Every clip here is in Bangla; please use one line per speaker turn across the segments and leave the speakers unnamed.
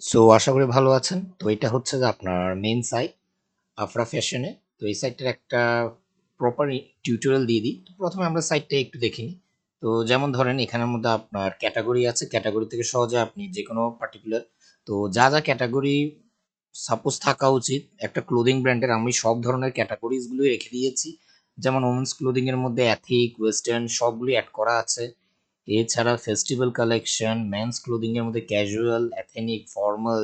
সো আশা করি ভালো আছেন। তো এটা হচ্ছে যে আপনার মেইন সাইট আফরা ফ্যাশনে। তো এই সাইটটার একটা প্রপার টিউটোরিয়াল দিয়ে দিই। তো প্রথমে আমরা সাইটটা একটু দেখে নিই। তো যেমন ধরেন এখানের মধ্যে আপনার ক্যাটাগরি আছে, ক্যাটাগরি থেকে সহজে আপনি যে কোনো পার্টিকুলার তো যা যা ক্যাটাগরি সাপোজ থাকা উচিত একটা ক্লোদিং ব্র্যান্ডের, আমি সব ধরনের ক্যাটাগরিজ গুলো রেখে দিয়েছি। যেমন ওমেন্স ক্লোদিং এর মধ্যে এথিক, ওয়েস্টার্ন সবগুলি অ্যাড করা আছে। এছাড়া ফেস্টিভ্যাল কালেকশন, মেন্স ক্লোদিং এর মধ্যে ক্যাজুয়াল, এথেনিক, ফর্মাল,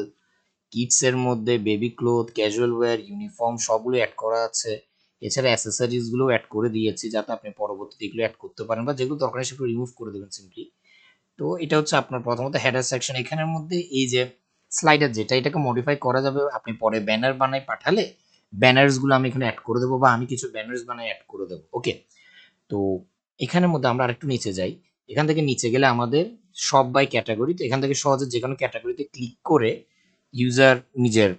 কিডস এর মধ্যে baby cloth, casual wire, uniform সবগুলো অ্যাড করা আছে। এছাড়া অ্যাসেসরিজ গুলো অ্যাড করে দিয়েছি যাতে আপনি পরবর্তীতে এগুলো অ্যাড করতে পারেন বা যেগুলো দরকার নেই সেগুলো রিমুভ করে দেবেন সিম্পলি। তো এটা হচ্ছে আপনার প্রথমত হেডার সেকশন। এখানের মধ্যে এই যে স্লাইডার যেটা, এটাকে মডিফাই করা যাবে। আপনি পরে ব্যানার বানাই পাঠালে ব্যানার্স গুলো আমি এখানে অ্যাড করে দেবো বা আমি কিছু ব্যানার্স বানাই অ্যাড করে দেবো। ওকে। তো এখানের মধ্যে আমরা আরেকটু নিচে যাই। এখান থেকে নিচে গেলে আমাদের সব বাই ক্যাটাগরি। তো এখান থেকে সহজে যে কোনো ক্যাটাগরিতে ক্লিক করে ইউজার নিজের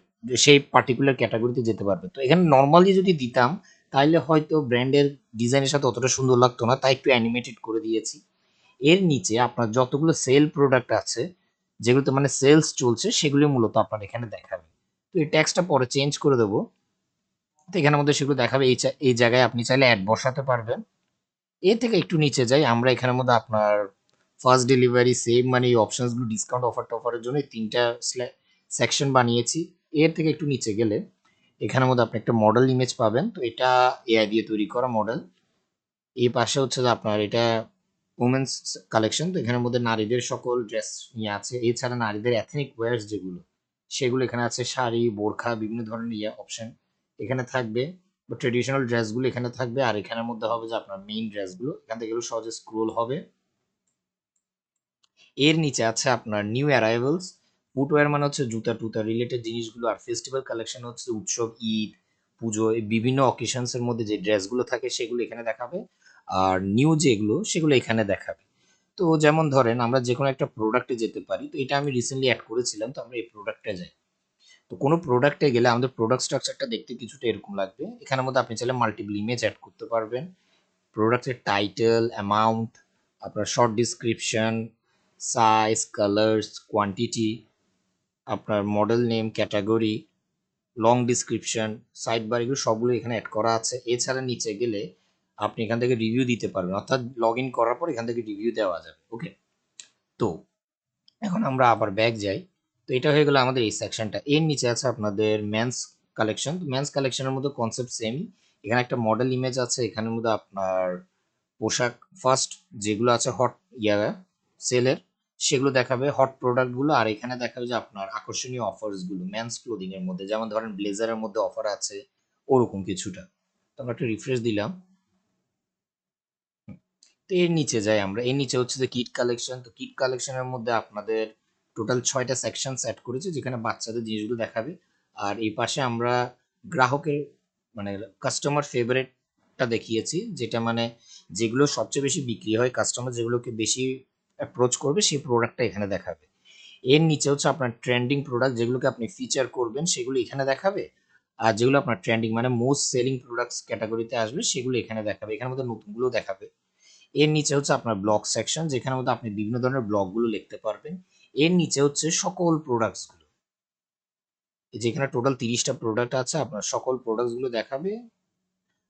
সেই পার্টিকুলার ক্যাটাগরিতে যেতে পারবে। তো এখানে নর্মালি যদি দিতাম তাহলে হয়তো ব্র্যান্ডের ডিজাইনের সাথে অতটা সুন্দর লাগতো না, তাই একটু অ্যানিমেটেড করে দিয়েছি। এর নিচে আপনার যতগুলো সেল প্রোডাক্ট আছে, যেগুলোতে মানে সেলস চলছে, সেগুলো মূলত আপনার এখানে দেখাবে। তো এই ট্যাক্সটা পরে চেঞ্জ করে দেবো। তো এখানের মধ্যে সেগুলো দেখাবে। এই জায়গায় আপনি চাইলে অ্যাড বসাতে পারবেন। এর থেকে একটু নিচে যাই আমরা। এখানের মধ্যে আপনার ফার্স্ট ডেলিভারি, সেভ মানি, অপশনস গুলো, ডিসকাউন্ট অফার টফারের জন্য এই তিনটা সেকশন বানিয়েছি। এর থেকে একটু নিচে গেলে এখানের মধ্যে আপনি একটা মডেল ইমেজ পাবেন। তো এটা এআই দিয়ে তৈরি করা মডেল। এই পাশে হচ্ছে যে আপনার এটা উমেন্স কালেকশন। তো এখানের মধ্যে নারীদের সকল ড্রেস নিয়ে আছে। এছাড়া নারীদের এথনিক ওয়্যার্স যেগুলো, সেগুলো এখানে আছে। শাড়ি, বোরখা, বিভিন্ন ধরনের অপশন এখানে থাকবে। বা ট্রেডিশনাল ড্রেসগুলো এখানে থাকবে। আর এখানের মধ্যে হবে যে আপনার মেইন ড্রেসগুলো, এখান থেকে এগুলো সহজে স্ক্রোল হবে। এর নিচে আছে আপনার নিউ অ্যারাইভালস। ফুটওয়্যার মানে হচ্ছে জুতা টুতা রিলেটেড জিনিসগুলো। আর ফেস্টিভ্যাল কালেকশন হচ্ছে উৎসব, ঈদ, পুজো, এই বিভিন্ন অকেশনস এর মধ্যে যে ড্রেসগুলো থাকে সেগুলো এখানে দেখাবে। আর নিউ যেগুলো সেগুলো এখানে দেখাবে। তো যেমন ধরেন আমরা যে কোনো একটা প্রোডাক্টে যেতে পারি। তো এটা আমি রিসেন্টলি অ্যাড করেছিলাম। তো আমরা এই প্রোডাক্টে যাই। তো কোনো প্রোডাক্টে গেলে আমাদের প্রোডাক্ট স্ট্রাকচারটা দেখতে কিছুটা এরকম লাগবে। এখানের মধ্যে আপনি চাইলে মাল্টিপল ইমেজ অ্যাড করতে পারবেন। প্রোডাক্টের টাইটেল, অ্যামাউন্ট, আপনার short description, size, colours, quantity, আপনার model name, category, long description, side bar, এগুলো সবগুলো এখানে অ্যাড করা আছে। এছাড়া নিচে গেলে আপনি এখান থেকে রিভিউ দিতে পারবেন, অর্থাৎ লগ ইন করার পর এখান থেকে রিভিউ দেওয়া যাবে। ওকে। তো এখন আমরা আবার ব্যাক যাই। তো এটা হয়ে গেল আমাদের এই সেকশনটা। এর নিচে আছে আপনাদের মেন্স কালেকশন। মেন্স কালেকশনের মধ্যে কনসেপ্ট সেম। এখানে একটা মডেল ইমেজ আছে। এখানের মধ্যে আপনার পোশাক ফার্স্ট যেগুলো আছে হট ইয়া সেলের, সেগুলো দেখাবে হট প্রোডাক্ট গুলো। আর এখানে দেখাবে যে আপনার আকর্ষণীয় অফার্স গুলো মেন্স ক্লোদিং এর মধ্যে, যেমন ধরেন ব্লেজারের মধ্যে অফার আছে, ওরকম কিছুটা। তো আমরা একটা রিফ্রেশ দিলাম। তো এর নিচে যাই আমরা। এর নিচে হচ্ছে যে কিট কালেকশন। তো কিট কালেকশনের মধ্যে আপনাদের টোটাল 6টা সেকশন সেট করেছে যেখানে বাচ্চাদের জিনিসগুলো দেখাবে। আর এই পাশে আমরা গ্রাহকের মানে কাস্টমার ফেভারিটটা দেখিয়েছি, যেটা মানে যেগুলো সবচেয়ে বেশি বিক্রি হয়, কাস্টমার যেগুলোকে বেশি অ্যাপ্রোচ করবে সেই প্রোডাক্টটা এখানে দেখাবে। এর নিচে হচ্ছে আপনার ট্রেন্ডিং প্রোডাক্ট, যেগুলোকে আপনি ফিচার করবেন সেগুলো এখানে দেখাবে। আর যেগুলো আপনার ট্রেন্ডিং মানে মোস্ট সেলিং প্রোডাক্টস ক্যাটাগরিতে আসবে সেগুলো এখানে দেখাবে। এখানের মধ্যে নতুনগুলো দেখাবে। এর নিচে হচ্ছে আপনার ব্লগ সেকশন, যেখানের মধ্যে আপনি বিভিন্ন ধরনের ব্লগগুলো লিখতে পারবেন। এর নিচে হচ্ছে সকল প্রোডাক্টস গুলো, যেখানে টোটাল 30টা প্রোডাক্ট আছে, আপনার সকল প্রোডাক্টস গুলো দেখাবে।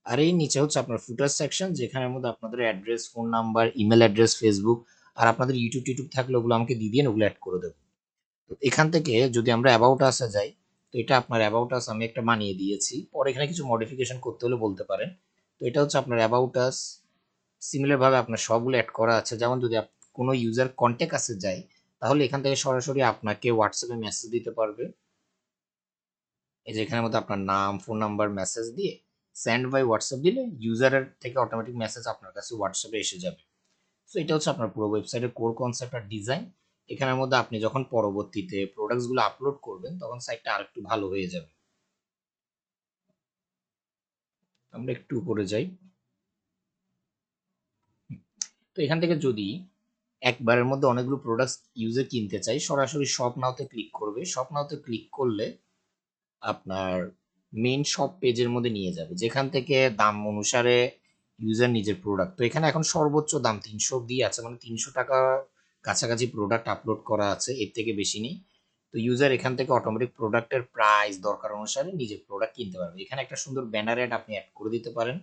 আর এই নিচে হচ্ছে আপনার ফুটার সেকশন, যেখানের মধ্যে আপনাদের address, phone number, email address, Facebook, আর আপনাদের ইউটিউব টিউটিউব থাকলে ওগুলো আমাকে দিয়ে দিন, ওগুলো অ্যাড করে দেবো। তো এখান থেকে যদি আমরা অ্যাবাউট আসে যাই, তো এটা আপনার অ্যাবাউট আস আমি একটা বানিয়ে দিয়েছি, পরে এখানে কিছু মডিফিকেশন করতে হলে বলতে পারেন। তো এটা হচ্ছে আপনার অ্যাবাউট আস। সিমিলার ভাবে আপনার সবগুলো অ্যাড করা আছে। যেমন যদি কোনো ইউজার কন্ট্যাক্ট আসে যায়, তাহলে এখান থেকে সরাসরি আপনাকে হোয়াটসঅ্যাপে মেসেজ দিতে পারবে। এই যে এখানের মধ্যে আপনার নাম, ফোন নাম্বার মেসেজ দিয়ে সেন্ড বাই হোয়াটসঅ্যাপ দিলে ইউজারের থেকে অটোমেটিক মেসেজ আপনার কাছে হোয়াটসঅ্যাপে এসে যাবে। সো এটা হচ্ছে আপনার পুরো ওয়েবসাইটের কোর কনসেপ্ট আর ডিজাইন। এখানের মধ্যে আপনি যখন পরবর্তীতে প্রোডাক্টসগুলো আপলোড করবেন তখন সাইটটা আরেকটু ভালো হয়ে যাবে। আমরা একটু উপরে যাই। তো এখান থেকে যদি একবারের মধ্যে অনেকগুলো প্রোডাক্টস ইউজার কিনতে চাই, সরাসরি শপ নাওতে ক্লিক করবে। শপ নাওতে ক্লিক করলে আপনার মেইন শপ পেজের মধ্যে নিয়ে যাবে, যেখান থেকে দাম অনুসারে ইউজার নিজের প্রোডাক্ট। তো এখানে এখন সর্বোচ্চ দাম 300 অব্দি আছে, মানে 300 টাকা কাছাকাছি প্রোডাক্ট আপলোড করা আছে, এর থেকে বেশি নেই। তো ইউজার এখান থেকে অটোমেটিক প্রোডাক্টের প্রাইস দরকার অনুসারে নিজের প্রোডাক্ট কিনতে পারবে। এখানে একটা সুন্দর ব্যানার অ্যাড আপনি অ্যাড করে দিতে পারেন।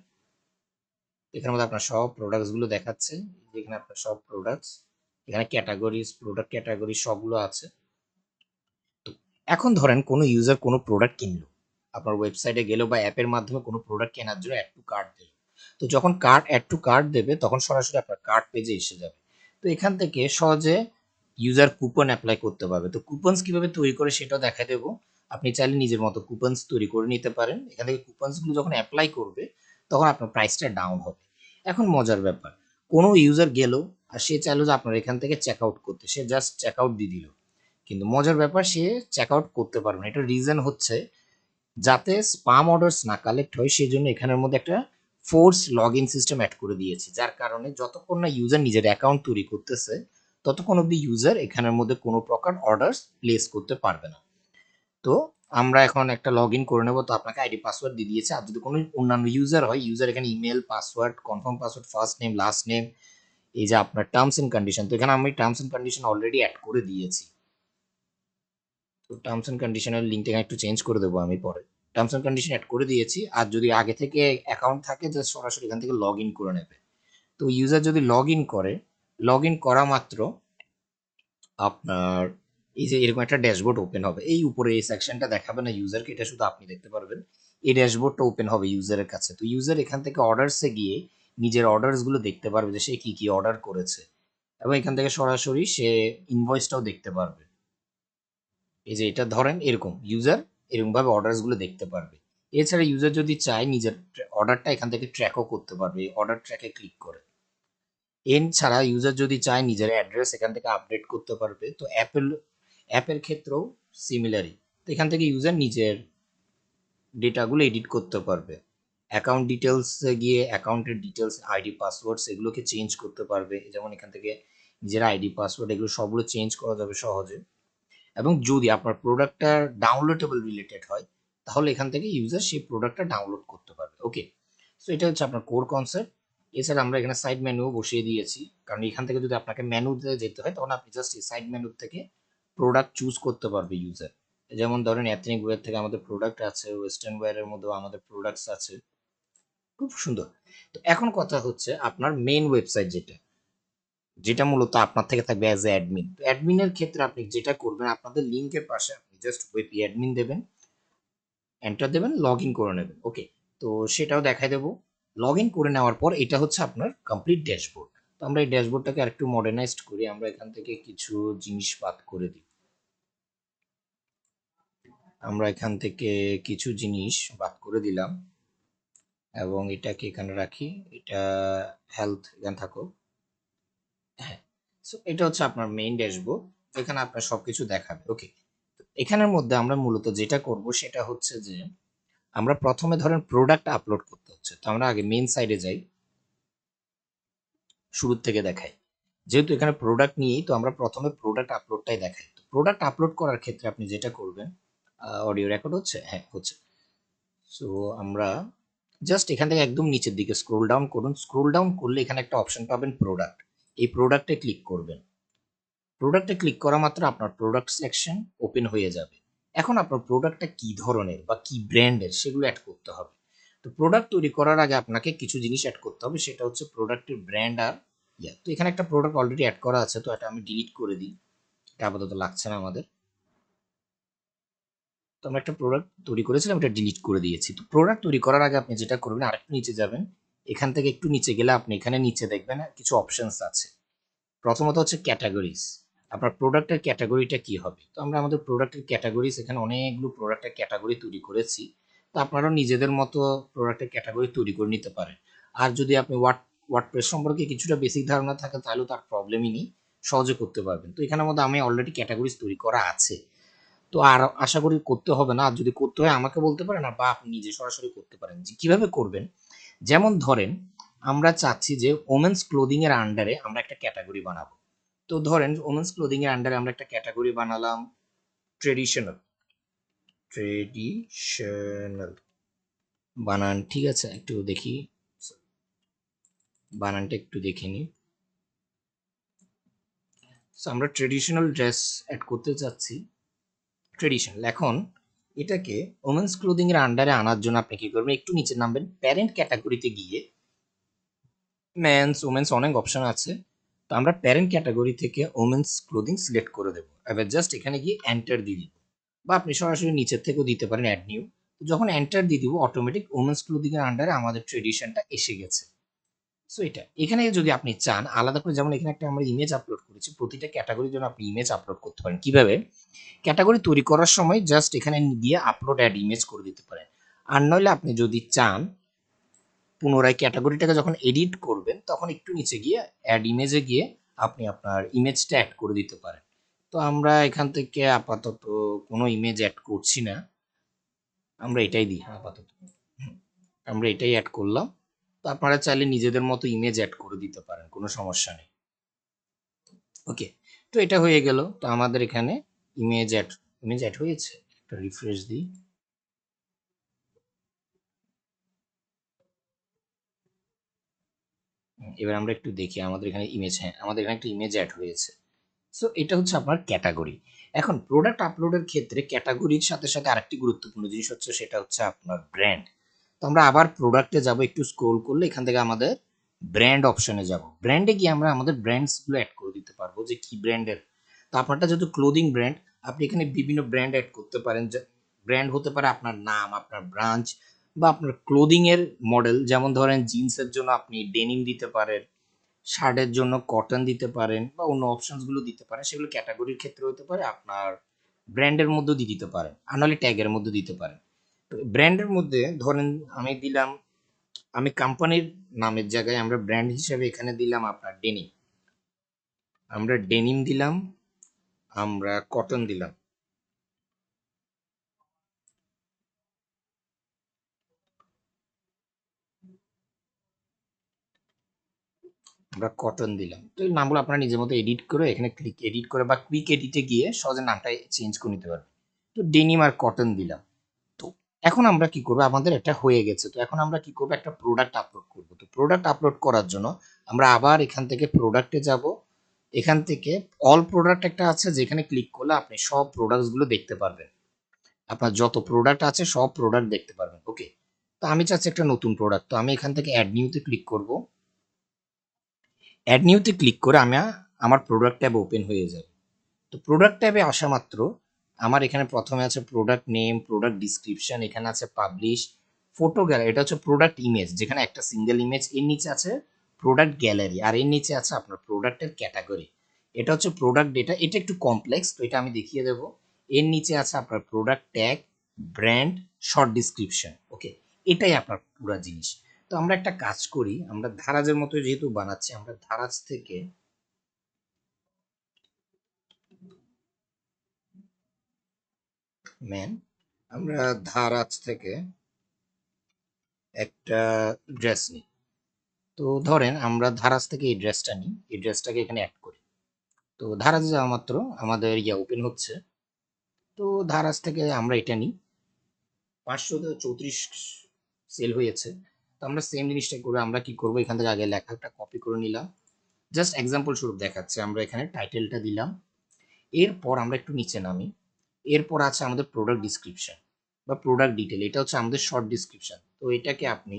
এখানের মধ্যে আপনার সব প্রোডাক্টস গুলো দেখাচ্ছে, যেখানে আপনার সব প্রোডাক্টস, এখানে ক্যাটাগরিজ, প্রোডাক্ট ক্যাটাগরি সবগুলো আছে। তো এখন ধরেন কোনো ইউজার কোনো প্রোডাক্ট কিনলো, আপনার ওয়েবসাইটে গেল বা অ্যাপের মাধ্যমে কোনো প্রোডাক্ট কেনার জন্য অ্যাড টু কার্ট দিল। তো যখন কার্ট অ্যাড টু কার্ট দেবে তখন সরাসরি আপনার কার্ট পেজে এসে যাবে। তো এখান থেকে সহজে ইউজার কুপন অ্যাপ্লাই করতে পারবে। তো কুপনস কিভাবে তৈরি করে সেটাও দেখাই দেবো। আপনি চাইলে নিজের মতো কুপনস তৈরি করে নিতে পারেন। এখান থেকে কুপনস গুলো যখন অ্যাপ্লাই করবে তখন আপনার প্রাইসটা ডাউন হবে। এখন মজার ব্যাপার, কোনো ইউজার গেল আর সে চাইলো যে আপনার এখান থেকে চেক আউট করতে, সে জাস্ট চেক আউট দিয়ে দিল, কিন্তু মজার ব্যাপার সে চেক আউট করতে পারবে না। এটার রিজন হচ্ছে যাতে স্পাম অর্ডারস না কালেক্ট হয়, সেই জন্য এখানের মধ্যে একটা force log in system add করে দিয়েছি, যার কারণে যতক্ষণ না ইউজার নিজের অ্যাকাউন্ট তৈরি করতেছে ততক্ষণ অব্দি ইউজার এখানের মধ্যে কোনো প্রকার অর্ডারস প্লেস করতে পারবে না। তো আমরা এখন একটা লগ ইন করে নেবো। তো আপনাকে আইডি পাসওয়ার্ড দিয়ে দিয়েছে, আর যদি কোনো অন্যান্য ইউজার হয়, ইউজার এখানে email, password, confirm password, first name, last name, এই যে আপনার টার্মস এন্ড কন্ডিশন, তো এখানে আমি terms and condition already add করে দিয়েছি। তো টার্মস এন্ড কন্ডিশনের লিঙ্কটা এখানে একটু চেঞ্জ করে দেবো আমি পরে। টার্মস এন্ড কন্ডিশন অ্যাড করে দিয়েছি, আর যদি আগে থেকে অ্যাকাউন্ট থাকে জাস্ট সরাসরি এখান থেকে লগ ইন করে নেবে। তো ইউজার যদি লগ ইন করে, লগ ইন করা মাত্র আপনার এই যে এরকম একটা ড্যাশবোর্ড ওপেন হবে। এই উপরে এই সেকশনটা দেখাবে না ইউজারকে, এটা শুধু আপনি দেখতে পারবেন। এই ড্যাশবোর্ডটা ওপেন হবে ইউজারের কাছে। তো ইউজার এখান থেকে অর্ডারসে গিয়ে নিজের অর্ডারস গুলো দেখতে পারবে যে সে কি কি অর্ডার করেছে, এবং এখান থেকে সরাসরি সে ইনভয়েসটাও দেখতে পারবে। এই যে এটা ধরেন এরকম ইউজার এরকম ভাবে অর্ডারস গুলো দেখতে পারবে। এছাড়া ইউজার যদি চায় নিজের অর্ডারটা এখান থেকে ট্র্যাকও করতে পারবে অর্ডার ট্র্যাকে ক্লিক করে। এছাড়া ইউজার যদি চায় নিজের অ্যাড্রেস এখান থেকে আপডেট করতে পারবে। তো অ্যাপের ক্ষেত্রেও সিমিলারই। তো এখান থেকে ইউজার নিজের ডেটাগুলো এডিট করতে পারবে। অ্যাকাউন্ট ডিটেলসে গিয়ে অ্যাকাউন্টের ডিটেলস, আইডি, পাসওয়ার্ডস এগুলোকে চেঞ্জ করতে পারবে। যেমন এখান থেকে নিজের আইডি, পাসওয়ার্ড এগুলো সবগুলো চেঞ্জ করা যাবে সহজে। এবং যদি আপনার প্রোডাক্টটা ডাউনলোডেবল রিলেটেড হয় তাহলে এখান থেকে ইউজার সেই প্রোডাক্টটা ডাউনলোড করতে পারবে। ওকে, সো এটা হচ্ছে আপনার কোর কনসেপ্ট। এছাড়া আমরা এখানে সাইড মেনু বসিয়ে দিয়েছি, কারণ এখান থেকে যদি আপনাকে মেনুতে যেতে হয় তখন আপনি জাস্ট এই সাইড মেনু থেকে প্রোডাক্ট চুজ করতে পারবে ইউজার। যেমন ধরেন এথনিক ওয়্যার থেকে আমাদের প্রোডাক্ট আছে, ওয়েস্টার্ন ওয়্যারের মধ্যেও আমাদের প্রোডাক্টস আছে। খুব সুন্দর। তো এখন কথা হচ্ছে আপনার মেইন ওয়েবসাইট যেটা, যেটা মূলত আপনার থেকে থাকবে অ্যাজ এ অ্যাডমিন। তো অ্যাডমিনের ক্ষেত্রে আপনি যেটা করবেন, আপনাদের লিংকের পাশে আপনি জাস্ট ওয়েব অ্যাডমিন দেবেন, এন্টার দেবেন, লগ ইন করে নেবেন। ওকে, তো সেটাও দেখাই দেবো। লগ ইন করে নেওয়ার পর এটা হচ্ছে আপনার কমপ্লিট ড্যাশবোর্ড। তো আমরা এই ড্যাশবোর্ডটাকে আরেকটু মডার্নাইজড করি, আমরা এখান থেকে কিছু জিনিস বাদ করে দিই। আমরা এখান থেকে কিছু জিনিস বাদ করে দিলাম এবং এটাকে এখানে রাখি। এটা হেলথ এখানে থাকো। হ্যাঁ, সো এটা হচ্ছে আপনার মেইন ড্যাশবোর্ড, এখানে আপনার সবকিছু দেখাবে। ওকে, এখানের মধ্যে আমরা মূলত যেটা করব সেটা হচ্ছে যে আমরা প্রথমে ধরেন প্রোডাক্ট আপলোড করতে হচ্ছে। তো আমরা আগে মেইন সাইডে যাই, শুরুর থেকে দেখাই। যেহেতু এখানে প্রোডাক্ট নিয়েই, তো আমরা প্রথমে প্রোডাক্ট আপলোডটাই দেখাই। তো প্রোডাক্ট আপলোড করার ক্ষেত্রে আপনি যেটা করবেন, অডিও রেকর্ড হচ্ছে, হ্যাঁ হচ্ছে। সো আমরা জাস্ট এখান থেকে একদম নিচের দিকে স্ক্রোল ডাউন করুন। স্ক্রোল ডাউন করলে এখানে একটা অপশন পাবেন প্রোডাক্ট, এই প্রোডাক্টে ক্লিক করবেন। প্রোডাক্টে ক্লিক করা মাত্র আপনার প্রোডাক্ট সেকশন ওপেন হয়ে যাবে। এখন আপনার প্রোডাক্টটা কি ধরনের বা কি ব্র্যান্ডের সেগুলো অ্যাড করতে হবে। তো প্রোডাক্ট তৈরি করার আগে আপনাকে কিছু জিনিস অ্যাড করতে হবে, সেটা হচ্ছে প্রোডাক্টের ব্র্যান্ড আর ইয়া। তো এখানে একটা প্রোডাক্ট অলরেডি অ্যাড করা আছে, তো এটা আমি ডিলিট করে দিই, এটা আপাতত লাগছে না আমাদের। তো আমরা একটা প্রোডাক্ট তৈরি করেছিলাম, এটা ডিলিট করে দিয়েছি। তো প্রোডাক্ট তৈরি করার আগে আপনি যেটা করবেন, আরেকটু নিচে যাবেন। এখান থেকে একটু নিচে গেলে আপনি এখানে নিচে দেখবেন কিছু অপশনস আছে। প্রথমত হচ্ছে ক্যাটাগরিজ, আপনার প্রোডাক্টের ক্যাটাগরিটা কি হবে। তো আমরা আমাদের প্রোডাক্টের ক্যাটাগরিজ এখানে অনেকগুলো প্রোডাক্টের ক্যাটাগরি তৈরি করেছি। তো আপনারাও নিজেদের মতো প্রোডাক্টের ক্যাটাগরি তৈরি করে নিতে পারেন। আর যদি আপনি ওয়ার্ডপ্রেস সম্পর্কে কিছুটা বেসিক ধারণা থাকে তাহলে তার প্রবলেমই নেই, সহজে করতে পারবেন। তো এখানের মধ্যে আমি অলরেডি ক্যাটাগরিজ তৈরি করা আছে, তো আর আশা করি করতে হবে না। আর যদি করতে হয় আমাকে বলতে পারেন, বা আপনি নিজে সরাসরি করতে পারেন। যে কিভাবে করবেন, যেমন ধরেন আমরা চাচ্ছি যে ওমেন্স ক্লোদিং এর আন্ডারে আমরা একটা ক্যাটাগরি বানাবো। তো ধরেন ওমেন্স ক্লোদিং এর আন্ডারে আমরা একটা ক্যাটাগরি বানালাম ট্রেডিশনাল। ট্রেডিশনাল বানান ঠিক আছে, একটু দেখি, বানানটা একটু দেখে নিই। আমরা ট্রেডিশনাল ড্রেস অ্যাড করতে চাচ্ছি। ট্রেডিশনাল। এখন এটাকে ওমেন্স ক্লোদিং এর আন্ডারে আনার জন্য আপনি কি করবেন, একটু নিচে নামবেন, প্যারেন্ট ক্যাটাগরিতে গিয়ে মেন্স ওমেন্স অনেক অপশন আছে, তো আমরা প্যারেন্ট ক্যাটাগরি থেকে ওমেন্স ক্লোদিং সিলেক্ট করে দেবো। এবার জাস্ট এখানে গিয়ে এন্টার দিয়ে দিব, বা আপনি সরাসরি নিচের থেকেও দিতে পারেন অ্যাড নিউ। যখন এন্টার দিয়ে দিব অটোমেটিক ওমেন্স ক্লোদিং এর আন্ডারে আমাদের ট্রেডিশনটা এসে গেছে। সো এটা এখানে যদি আপনি চান আলাদা করে, যেমন এখানে একটা আমরা ইমেজ আপলোড করেছি, প্রতিটা ক্যাটাগরির জন্য আপনি ইমেজ আপলোড করতে পারেন। কিভাবে? ক্যাটাগরি তৈরি করার সময় জাস্ট এখানে দিয়ে আপলোড অ্যাড ইমেজ করে দিতে পারেন। আর নইলে আপনি যদি চান পুনরায় ক্যাটাগরিটাকে যখন এডিট করবেন তখন একটু নিচে গিয়ে অ্যাড ইমেজে গিয়ে আপনি আপনার ইমেজটা অ্যাড করে দিতে পারেন। তো আমরা এখান থেকে আপাতত কোনো ইমেজ অ্যাড করছি না, আমরা এটাই দিই আপাতত। আমরা এটাই অ্যাড করলাম। তো আপনারা চাইলে নিজেদের মতো ইমেজ অ্যাড করে দিতে পারেন, কোনো সমস্যা নেই। ওকে, তো এটা হয়ে গেল। তো আমাদের এখানে ইমেজ অ্যাড হয়েছে। একটা রিফ্রেশ দিই। এবার আমরা একটু দেখি আমাদের এখানে ইমেজ, হ্যাঁ আমাদের এখানে একটা ইমেজ অ্যাড হয়েছে। সো এটা হচ্ছে আপনার ক্যাটাগরি। এখন প্রোডাক্ট আপলোডের ক্ষেত্রে ক্যাটাগরির সাথে সাথে আরেকটি গুরুত্বপূর্ণ জিনিস হচ্ছে, সেটা হচ্ছে আপনার ব্র্যান্ড। তো আমরা আবার প্রোডাক্টে যাব, একটু স্ক্রোল করলে এখান থেকে আমাদের ব্র্যান্ড অপশনে যাব। ব্র্যান্ডে গিয়ে আমরা আমাদের ব্র্যান্ডসগুলো অ্যাড করে দিতে পারবো যে কি ব্র্যান্ডের। তো আপনারটা যেহেতু ক্লোদিং ব্র্যান্ড, আপনি এখানে বিভিন্ন ব্র্যান্ড অ্যাড করতে পারেন। যে ব্র্যান্ড হতে পারে আপনার নাম, আপনার ব্রাঞ্চ, বা আপনার ক্লোদিং এর মডেল। যেমন ধরেন জিন্সের জন্য আপনি ডেনিম দিতে পারেন, শার্টের জন্য কটন দিতে পারেন, বা অন্য অপশনস গুলো দিতে পারেন। সেগুলো ক্যাটাগরির ক্ষেত্রে হতে পারে, আপনার ব্র্যান্ডের মধ্যেও দিয়ে দিতে পারেন, আর নাহলে ট্যাগের মধ্যে দিতে পারেন। তো ব্র্যান্ডের মধ্যে ধরেন আমি দিলাম, আমি কোম্পানির নামের জায়গায় আমরা ব্র্যান্ড হিসেবে এখানে দিলাম আপনার ডেনিম। আমরা ডেনিম দিলাম, আমরা কটন দিলাম, আমরা কটন দিলাম। তো এই নামগুলো আপনারা নিজের মতো এডিট করে এখানে ক্লিক এডিট করে বা কুইক এডিটে গিয়ে সহজে নামটা চেঞ্জ করে নিতে পারবেন। তো ডেনিম আর কটন দিলাম। তো এখন আমরা কি করবো, আমাদের এটা হয়ে গেছে। তো এখন আমরা কি করবো, একটা প্রোডাক্ট আপলোড করবো। তো প্রোডাক্ট আপলোড করার জন্য আমরা আবার এখান থেকে প্রোডাক্টে যাব। এখান থেকে অল প্রোডাক্ট একটা আছে, যেখানে ক্লিক করলে আপনি সব প্রোডাক্টস গুলো দেখতে পারবেন। আপনার যত প্রোডাক্ট আছে সব প্রোডাক্ট দেখতে পারবেন। ওকে, তো আমি চাচ্ছি একটা নতুন প্রোডাক্ট। তো আমি এখান থেকে অ্যাড নিউতে ক্লিক করব। অ্যাড নিউতে ক্লিক করে আমি আমার প্রোডাক্ট ট্যাব ওপেন হয়ে যাবে। তো প্রোডাক্ট ট্যাবে আসা মাত্র আমার এখানে প্রথমে আছে প্রোডাক্ট নেম, প্রোডাক্ট ডিসক্রিপশন, এখানে আছে পাবলিশ, ফটো গ্যালারি। এটা হচ্ছে প্রোডাক্ট ইমেজ, যেখানে একটা সিঙ্গেল ইমেজ। এর নিচে আছে প্রোডাক্ট গ্যালারি, আর এর নিচে আছে আপনার প্রোডাক্টের ক্যাটাগরি। এটা হচ্ছে প্রোডাক্ট ডেটা, এটা একটু কমপ্লেক্স, তো এটা আমি দেখিয়ে দেবো। এর নিচে আছে আপনার product tag, brand, short description. Okay, এটাই আপনার পুরো জিনিস। তো আমরা একটা কাজ করি, আমরা ধারাজের মতো যেহেতু বানাচ্ছি, আমরা ধারাজ থেকে ম্যান, আমরা ধারাজ থেকে একটা ড্রেস নিই। তো ধরেন আমরা ধারাজ থেকে এই ড্রেসটা নিই, এই ড্রেসটাকে এখানে অ্যাড করি। তো ধারাজে যাওয়া মাত্র আমাদের ওপেন হচ্ছে। তো ধারাজ থেকে আমরা এটা নিই, 534 সেল হয়েছে। তো আমরা সেম জিনিসটা করে আমরা কি করব, এখান থেকে আগে লেখাটা কপি করে নিলাম। জাস্ট এক্সাম্পল স্বরূপ দেখাচ্ছে, আমরা এখানে টাইটেলটা দিলাম। এরপর আমরা একটু নিচে নামি। এরপর আছে আমাদের প্রোডাক্ট ডিসক্রিপশন বা প্রোডাক্ট ডিটেল, এটা হচ্ছে আমাদের শর্ট ডিসক্রিপশন। তো এটাকে আপনি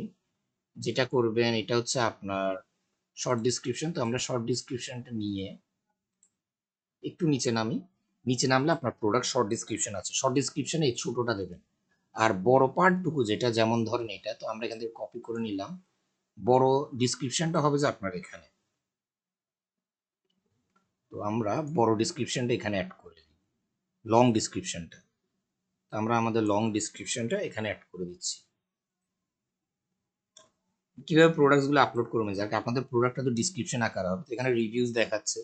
যেটা করবেন, এটা হচ্ছে আপনার শর্ট ডিসক্রিপশন। তো আমরা শর্ট ডিসক্রিপশনটা নিয়ে একটু নিচে নামি। নিচে নামলে আপনার প্রোডাক্ট শর্ট ডিসক্রিপশন আছে, শর্ট ডিসক্রিপশনে এই ছোটটা দেবেন। আর বড় পার্টটুকু যেটা, যেমন ধরেন এটা, তো আমরা এখান থেকে কপি করে নিলাম। বড় ডিসক্রিপশনটা হবে যে আপনার এখানে। তো আমরা বড় ডিসক্রিপশনটা এখানে অ্যাড করে দিই, লং ডিসক্রিপশনটা। আমরা আমাদের লং ডিসক্রিপশনটা এখানে অ্যাড করে দিচ্ছি। কিভাবে প্রোডাক্টসগুলো আপলোড করবেন, যাকে আপনাদের প্রোডাক্টটা তো ডিসক্রিপশন আকার হবে, তো এখানে রিভিউজ দেখাচ্ছে,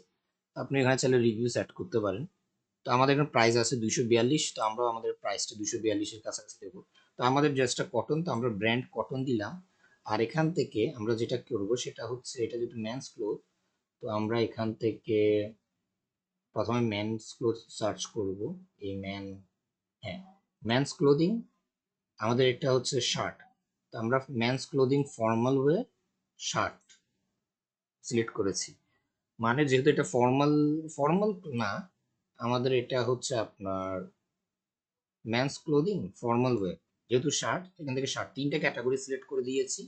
আপনি এখানে চাইলে রিভিউস অ্যাড করতে পারেন। তো আমাদের এখানে প্রাইস আছে 242, তো আমরা আমাদের প্রাইসটা 242-এর কাছাকাছি দেবো। তো আমাদের ড্রেসটা কটন, তো আমরা ব্র্যান্ড কটন দিলাম। আর এখান থেকে আমরা যেটা করব সেটা হচ্ছে, এটা যেহেতু মেন্স ক্লোথ, তো আমরা এখান থেকে প্রথমে মেন্স ক্লোথ সার্চ করব। এই হ্যাঁ, মেন্স ক্লোদিং। আমাদের এটা হচ্ছে শার্ট, তো আমরা men's clothing formal wear shirt select করেছি। মানে যেহেতু এটা ফর্মাল, ফর্মাল না, আমাদের এটা হচ্ছে আপনার মেন্স ক্লোদিং, ফর্মাল ওয়্যার, যেহেতু শার্ট, এখান থেকে শার্ট 3টা ক্যাটাগরি সিলেক্ট করে দিয়েছি।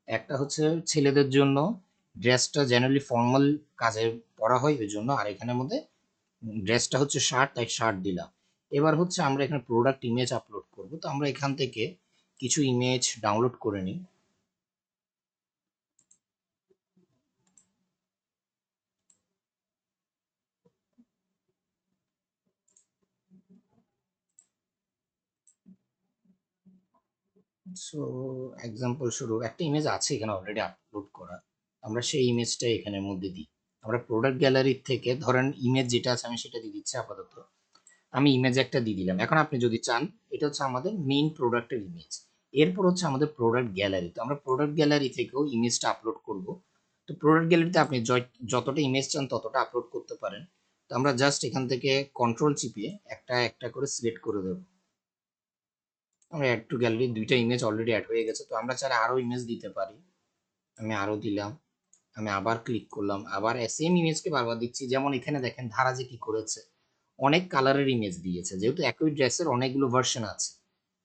একটা হচ্ছে ছেলেদের জন্য, ড্রেসটা জেনারেলি ফর্মাল কাজে পরা হয় ওই জন্য, আর এখানের মধ্যে ড্রেসটা হচ্ছে শার্ট, তাই শার্ট দিলাম। এবার হচ্ছে আমরা এখানে প্রোডাক্ট ইমেজ আপলোড করব, তো আমরা এখান থেকে কিছু ইমেজ ডাউনলোড করে নিই। সো এক্সাম্পল স্বরূপ একটা ইমেজ আছে এখানে অলরেডি আপলোড করা, আমরা সেই ইমেজটা এখানের মধ্যে দিই। আমরা প্রোডাক্ট গ্যালারির থেকে ধরেন ইমেজ যেটা আছে আমি সেটা দিয়ে দিচ্ছি আপাতত। আমি ইমেজ একটা দিয়ে দিলাম। এখন আপনি যদি চান, এটা হচ্ছে আমাদের মেইন প্রোডাক্টের ইমেজ। এরপর হচ্ছে আমাদের প্রোডাক্ট গ্যালারি, তো আমরা প্রোডাক্ট গ্যালারি থেকেও ইমেজটা আপলোড করব। তো প্রোডাক্ট গ্যালারিতে আপনি যতটা ইমেজ চান ততটা আপলোড করতে পারেন। তো আমরা জাস্ট এখান থেকে কন্ট্রোল চিপিয়ে একটা একটা করে সিলেক্ট করে দেবো। আমরা অ্যাড টু গ্যালারি, দুইটা ইমেজ অলরেডি অ্যাড হয়ে গেছে। তো আমরা চাইলে আরও ইমেজ দিতে পারি। আমি আরও দিলাম, আমি আবার ক্লিক করলাম, আবার সেম ইমেজকে বারবার দিচ্ছি। যেমন এখানে দেখেন ধারা যে কি করেছে, অনেক কালারের ইমেজ দিয়েছে, যেহেতু একই ড্রেসের অনেকগুলো ভার্সন আছে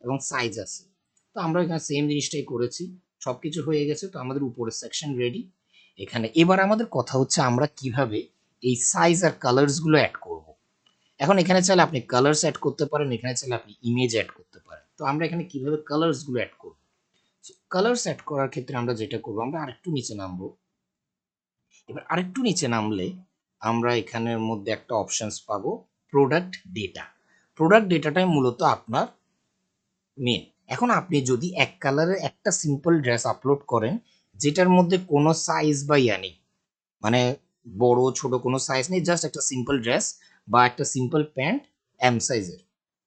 এবং সাইজ আছে। তো আমরা এখানে সেম জিনিসটাই করেছি, সবকিছু হয়ে গেছে। তো আমাদের উপরের সেকশন রেডি। এখানে এবার আমাদের কথা হচ্ছে আমরা কিভাবে এই সাইজ আর কালার্স গুলো অ্যাড করব। এখন এখানে চাইলে আপনি কালার্স অ্যাড করতে পারেন, এখানে চাইলে আপনি ইমেজ অ্যাড করতে পারেন। তো আমরা এখানে কিভাবে কালার্স গুলো অ্যাড করব, কালার্স অ্যাড করার ক্ষেত্রে আমরা যেটা করবো, আমরা আরেকটু নিচে নামবো। এবার আরেকটু নিচে নামলে আমরা এখানের মধ্যে একটা অপশনস পাবো, প্রোডাক্ট ডেটা। প্রোডাক্ট ডেটাটাই মূলত আপনার মেন। এখন আপনি যদি এক কালারের একটা সিম্পল ড্রেস আপলোড করেন, যেটার মধ্যে কোনো সাইজ বা ইয়া নেই, মানে বড় ছোট কোনো সাইজ নেই, জাস্ট একটা সিম্পল ড্রেস বা একটা সিম্পল প্যান্ট এম সাইজের,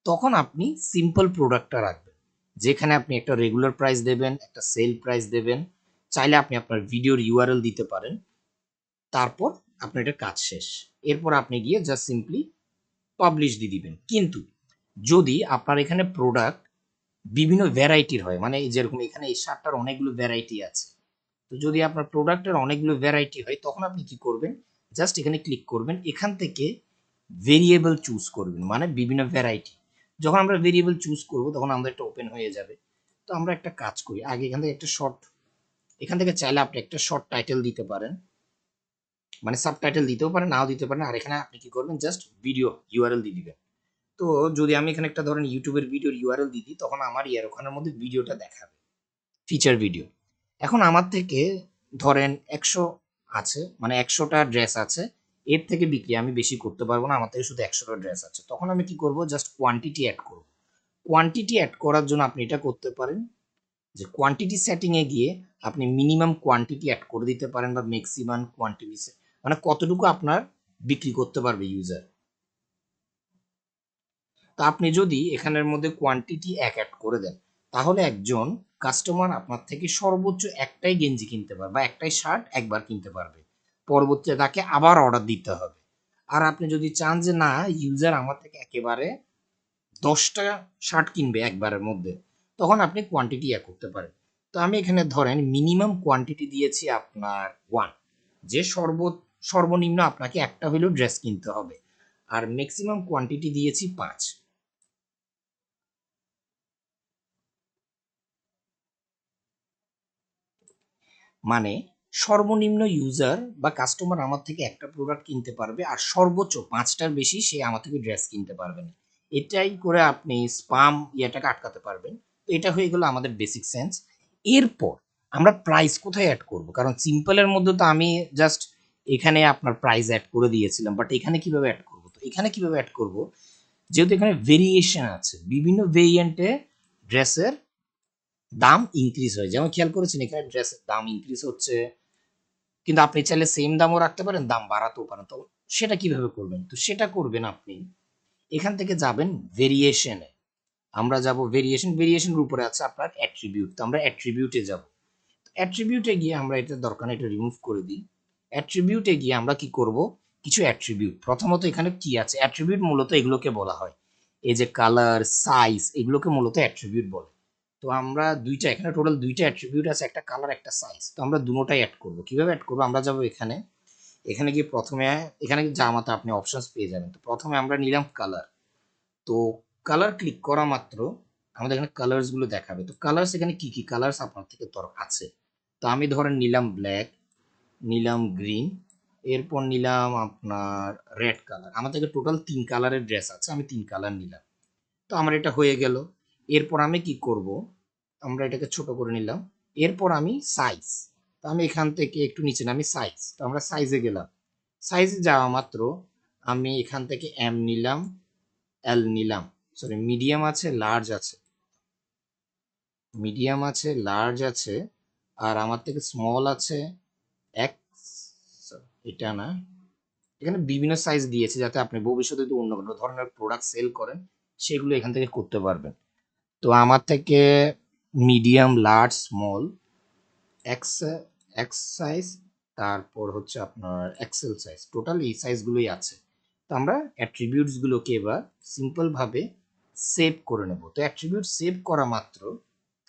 তখন আপনি সিম্পল প্রোডাক্টটা রাখবেন, যেখানে আপনি একটা রেগুলার প্রাইস দেবেন, একটা সেল প্রাইস দেবেন, চাইলে আপনি আপনার ভিডিওর ইউআরএল দিতে পারেন। তারপর আপনার এটা কাজ শেষ। এরপর আপনি গিয়ে জাস্ট সিম্পলি পাবলিশ দিয়ে দিবেন। কিন্তু যদি আপনার এখানে প্রোডাক্ট বিভিন্ন ভ্যারাইটির হয়, মানে যেরকম এখানে এই শার্টটার অনেকগুলো ভ্যারাইটি আছে, তো যদি আপনার প্রোডাক্টের অনেকগুলো ভ্যারাইটি হয়, তখন আপনি কি করবেন, জাস্ট এখানে ক্লিক করবেন, এখান থেকে ভেরিয়েবল চুজ করবেন, মানে বিভিন্ন ভ্যারাইটি। যখন আমরা ভেরিয়েবল চুজ করব তখন আমাদের একটা ওপেন হয়ে যাবে। তো আমরা একটা কাজ করি, আগে এখান থেকে একটা শর্ট, এখান থেকে চাইলে আপনি একটা শর্ট টাইটেল দিতে পারেন, মানে সাবটাইটেল দিতেও পারেন, নাও দিতে পারেন। আর এখানে আপনি কি করবেন, জাস্ট ভিডিও ইউআরএল দিয়ে দিবেন। তো যদি আমি এখানে একটা ধরেন ইউটিউবের ভিডিওর ইউআরএল দিয়ে দিই, তখন আমার ইয়ার ওখানের মধ্যে ভিডিওটা দেখাবে, ফিচার ভিডিও। এখন আমার থেকে ধরেন 100 আছে, মানে 100টা ড্রেস আছে, এর থেকে বিক্রি আমি বেশি করতে পারবো না, আমার থেকে শুধু 100টা ড্রেস আছে। তখন আমি কি করব, জাস্ট কোয়ান্টিটি অ্যাড করব। কোয়ান্টিটি অ্যাড করার জন্য আপনি এটা করতে পারেন যে কোয়ান্টিটি সেটিং এ গিয়ে আপনি মিনিমাম কোয়ান্টিটি অ্যাড করে দিতে পারেন, বা ম্যাক্সিমাম কোয়ান্টিটি, মানে কতটুকু আপনার বিক্রি করতে পারবে ইউজার। তো আপনি যদি এখানের মধ্যে কোয়ান্টিটি এক অ্যাড করে দেন, তাহলে একজন কাস্টমার আপনার থেকে সর্বোচ্চ একটাই গেঞ্জি কিনতে পারবে বা একটাই শার্ট একবার কিনতে পারবে, পরবর্তীতে তাকে আবার অর্ডার দিতে হবে। আর আপনি যদি চান যে না, ইউজার আমার থেকে একেবারে 10টা শার্ট কিনবে একবারের মধ্যে, তখন আপনি কোয়ান্টিটি এক করতে পারেন। তো আমি এখানে ধরেন মিনিমাম কোয়ান্টিটি দিয়েছি আপনার 1, যে সর্বনিম্ন আপনাকে একটা হলেও ড্রেস কিনতে হবে। আর ম্যাক্সিমাম কোয়ান্টিটি দিয়েছি 5। মানে সর্বনিম্ন ইউজার বা কাস্টমার আমার থেকে একটা প্রোডাক্ট কিনতে পারবে, আর সর্বোচ্চ 5টার বেশি সে আমার থেকে ড্রেস কিনতে পারবে না। এটাই করে আপনি স্পাম ইয়েটাকে আটকাতে পারবেন। তো এটা হয়ে গেল আমাদের বেসিক সেন্স। এরপর আমরা প্রাইস কোথায় অ্যাড করব, কারণ সিম্পলের মধ্যে তো আমি জাস্ট এখানে আপনার প্রাইস অ্যাড করে দিয়েছিলাম, বাট এখানে কিভাবে অ্যাড করব, তো এখানে কিভাবে অ্যাড করব, যেহেতু এখানে ভেরিয়েশন আছে, বিভিন্ন ভেরিয়েন্টে ড্রেসের দাম ইনক্রিজ হয়, যেমন খেয়াল করেছেন এখানে ড্রেসের দাম ইনক্রিজ হচ্ছে, কিন্তু আপনি চাইলে সেম দামও রাখতে পারেন, দাম বাড়াতেও পারেন। তো সেটা কিভাবে করবেন, তো সেটা করবেন আপনি এখান থেকে যাবেন ভেরিয়েশনে। আমরা যাব ভেরিয়েশন, ভেরিয়েশনের উপরে আছে আপনার অ্যাট্রিবিউট, তো আমরা অ্যাট্রিবিউটে যাব। অ্যাট্রিবিউটে গিয়ে আমরা এটা দরকার নেই, এটা রিমুভ করে দিই। অ্যাট্রিবিউটে গিয়ে আমরা কি করব, কিছু অ্যাট্রিবিউট, প্রথমত এখানে কি আছে, অ্যাট্রিবিউট মূলত এগুলোকে বলা হয়, এই যে কালার, সাইজ, এগুলোকে মূলত অ্যাট্রিবিউট বলে। তো আমরা দুইটা, এখানে টোটাল দুইটা অ্যাট্রিবিউট আছে, একটা কালার একটা সাইজ। তো আমরা দুটোটাই অ্যাড করব। কিভাবে অ্যাড করব, আমরা যাব এখানে, এখানে গিয়ে প্রথমে এখানে জামাতে আপনি অপশনস পেয়ে যাবেন। তো প্রথমে আমরা নিলাম কালার। তো কালার ক্লিক করা মাত্র আমাদের এখানে কালার্স গুলো দেখাবে। তো কালার্স এখানে কি কি কালার্স আপনার থেকে আছে। তো আমি ধরেন নিলাম ব্ল্যাক, নিলাম গ্রিন, এরপর নিলাম আপনার রেড কালার। আমার থেকে টোটাল 3 কালারের ড্রেস আছে, আমি 3 কালার নিলাম। তো আমার এটা হয়ে গেল। এরপর আমি কি করব, আমরা এটাকে ছোট করে নিলাম। এরপর আমি সাইজ, তো আমি এখান থেকে একটু নিচে নামি সাইজ, তো আমরা সাইজে গেলাম। সাইজে যাওয়া মাত্র আমি এখান থেকে এম নিলাম, এল নিলাম, সরি মিডিয়াম আছে, লার্জ আছে, মিডিয়াম আছে, লার্জ আছে, আর আমার থেকে স্মল আছে এক্স, এটা না, এখানে বিভিন্ন সাইজ দিয়েছে যাতে আপনি ভবিষ্যতে যদি অন্য কোনো ধরনের প্রোডাক্ট সেল করেন সেগুলো এখান থেকে করতে পারবেন। তো আমার থেকে medium, large, small, x, x size, তারপর হচ্ছে আপনার এক্সেল সাইজ, টোটাল এই সাইজগুলোই আছে। তো আমরা অ্যাট্রিবিউটসগুলোকে এবার সিম্পলভাবে সেভ করে নেব। তো অ্যাট্রিবিউট সেভ করা মাত্র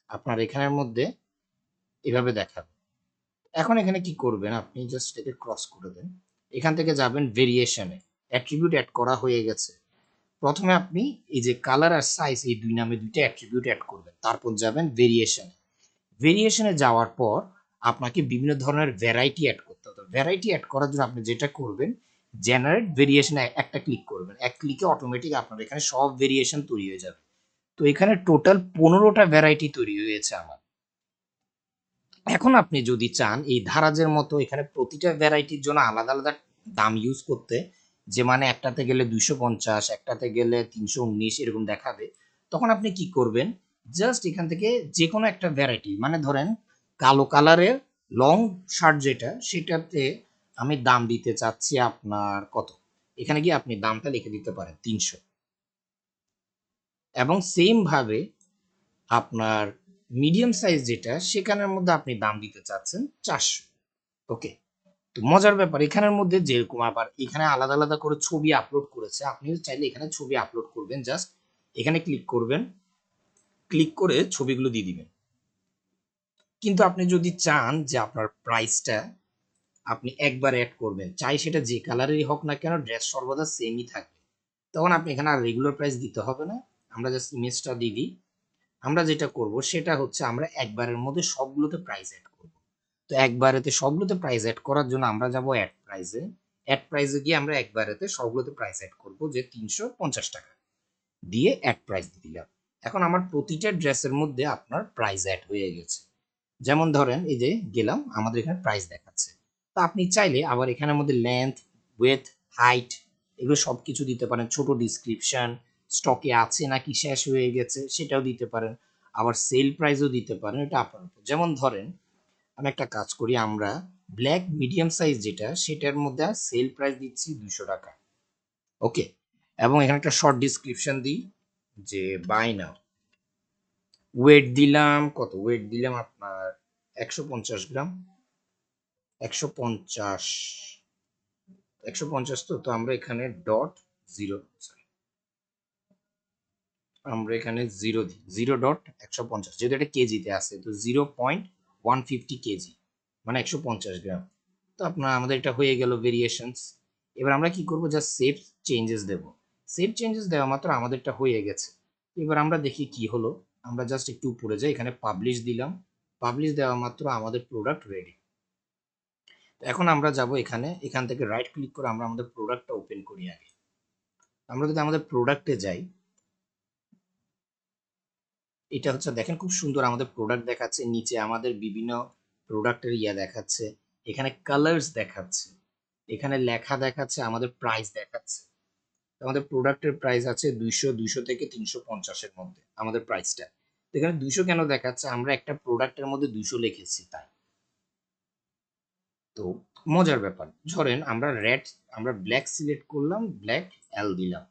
আপনার এখানের মধ্যে এভাবে দেখাবে। এখন এখানে কি করবেন, আপনি জাস্ট এটাকে ক্রস করে দেন, এখান থেকে যাবেন ভেরিয়েশনে, অ্যাট্রিবিউট অ্যাড করা হয়ে গেছে। প্রথমে আপনি এই যে কালার আর সাইজ এই দুই নামে দুইটা অ্যাট্রিবিউট অ্যাড করবেন, তারপর যাবেন ভেরিয়েশনে। ভেরিয়েশনে যাওয়ার পর আপনাকে বিভিন্ন ধরনের ভ্যারাইটি অ্যাড করতে হবে। ভ্যারাইটি অ্যাড করার জন্য আপনি যেটা করবেন, জেনারেট ভেরিয়েশনে একটা ক্লিক করবেন, এক ক্লিকে অটোমেটিক আপনার এখানে সব ভেরিয়েশন তৈরি হয়ে যাবে। তো এখানে টোটাল 15টা ভ্যারাইটি তৈরি হয়েছে আমার। এখন আপনি যদি চান এই ধারাজের মতো এখানে প্রতিটা ভ্যারাইটির জন্য আলাদা আলাদা দাম ইউজ করতে, যে মানে একটাতে গেলে 250, একটাতে গেলে 319 এরকম দেখাবে, তখন আপনি কি করবেন, জাস্ট এখান থেকে যে কোনো একটা ভ্যারাইটি, মানে ধরেন কালো কালারের লং শার্ট যেটা, সেটাতে আমি দাম দিতে চাচ্ছি আপনার কত, এখানে গিয়ে আপনি দামটা লিখে দিতে পারেন 300, এবং সেম ভাবে আপনার মিডিয়াম সাইজ যেটা সেখানের মধ্যে আপনি দাম দিতে চাচ্ছেন 400। ওকে, তো মজার ব্যাপার এখানের মধ্যে যেরকম আবার এখানে আলাদা আলাদা করে ছবি আপলোড করেছে, আপনি চাইলে এখানে ছবি আপলোড করবেন, জাস্ট এখানে ক্লিক করবেন, ক্লিক করে ছবিগুলো দিয়ে দিবেন। কিন্তু আপনি যদি চান যে আপনার প্রাইসটা আপনি একবার অ্যাড করবেন, চাই সেটা যে কালারেরই হোক না কেন, ড্রেস সর্বদা সেমই থাকবে, তখন আপনি এখানে আর রেগুলার প্রাইস দিতে হবে না। আমরা জাস্ট ইমেজটা দিয়ে দিই। আমরা যেটা করব সেটা হচ্ছে আমরা একবারের মধ্যে সবগুলোতে প্রাইস অ্যাড করব। তো একবারেতে সবগুলোতে প্রাইস অ্যাড করার জন্য আমরা যাব অ্যাড প্রাইসে। অ্যাড প্রাইসে গিয়ে আমরা একবারেতে সবগুলোতে প্রাইস অ্যাড করব, যে 350 টাকা দিয়ে অ্যাড প্রাইস দিয়ে দিলাম। এখন আমার প্রতিটা ড্রেসের মধ্যে আপনার প্রাইস অ্যাড হয়ে গেছে। যেমন ধরেন এই যে গেলাম, আমাদের এখানে প্রাইস দেখাচ্ছে। তো আপনি চাইলে আবার এখানের মধ্যে লেন্থ, উইডথ, হাইট এগুলো সবকিছু দিতে পারেন, ছোট ডিসক্রিপশন, স্টকে আছে নাকি শেষ হয়ে গেছে সেটাও দিতে পারেন, আবার সেল প্রাইসও দিতে পারেন, এটা আপনার উপর। যেমন ধরেন আমি একটা কাজ করি, আমরা ব্ল্যাক মিডিয়াম সাইজ যেটা সেটার মধ্যে সেল প্রাইস দিচ্ছি 200 টাকা। ওকে, এবং এখানে একটা শর্ট ডিসক্রিপশন দিই যে বাই নাও। ওয়েট দিলাম কত, ওয়েট দিলাম আপনার 150 গ্রাম, 150, 150। তো তো আমরা এখানে ডট জিরো, আমরা এখানে জিরো দিই, 0.150, যেহেতু এটা কেজিতে আছে, তো 0.150 কেজি, মানে 150 গ্রাম। তো আপনার আমাদের এটা হয়ে গেল ভেরিয়েশনস। এবার আমরা কি করব, জাস্ট সেভ চেঞ্জেস দেব। সেভ চেঞ্জেস দেওয়া মাত্র আমাদেরটা হয়ে গেছে। এবার আমরা দেখি কি হলো, আমরা জাস্ট একটু উপরে যাই, এখানে পাবলিশ দিলাম, পাবলিশ দেওয়া মাত্র আমাদের প্রোডাক্ট রেডি। এখন আমরা যাব এখানে, এখান থেকে রাইট ক্লিক করে আমরা আমাদের প্রোডাক্টটা ওপেন করি আগে। আমরা যদি আমাদের প্রোডাক্টে যাই, এটা হচ্ছে দেখেন খুব সুন্দর আমাদের প্রোডাক্ট দেখাচ্ছে, নিচে আমাদের বিভিন্ন প্রোডাক্টের ইয়া দেখাচ্ছে, এখানে কালার্স দেখাচ্ছে, এখানে লেখা দেখাচ্ছে, আমাদের প্রাইস দেখাচ্ছে। আমাদের প্রোডাক্টের প্রাইস আছে 200 থেকে 350-এর মধ্যে আমাদের প্রাইসটা। এখানে 200 কেন দেখাচ্ছে, আমরা একটা প্রোডাক্টের মধ্যে 200 লিখেছি তাই। তো মজার ব্যাপার, ধরেন আমরা ব্ল্যাক সিলেক্ট করলাম, ব্ল্যাক এল দিলাম,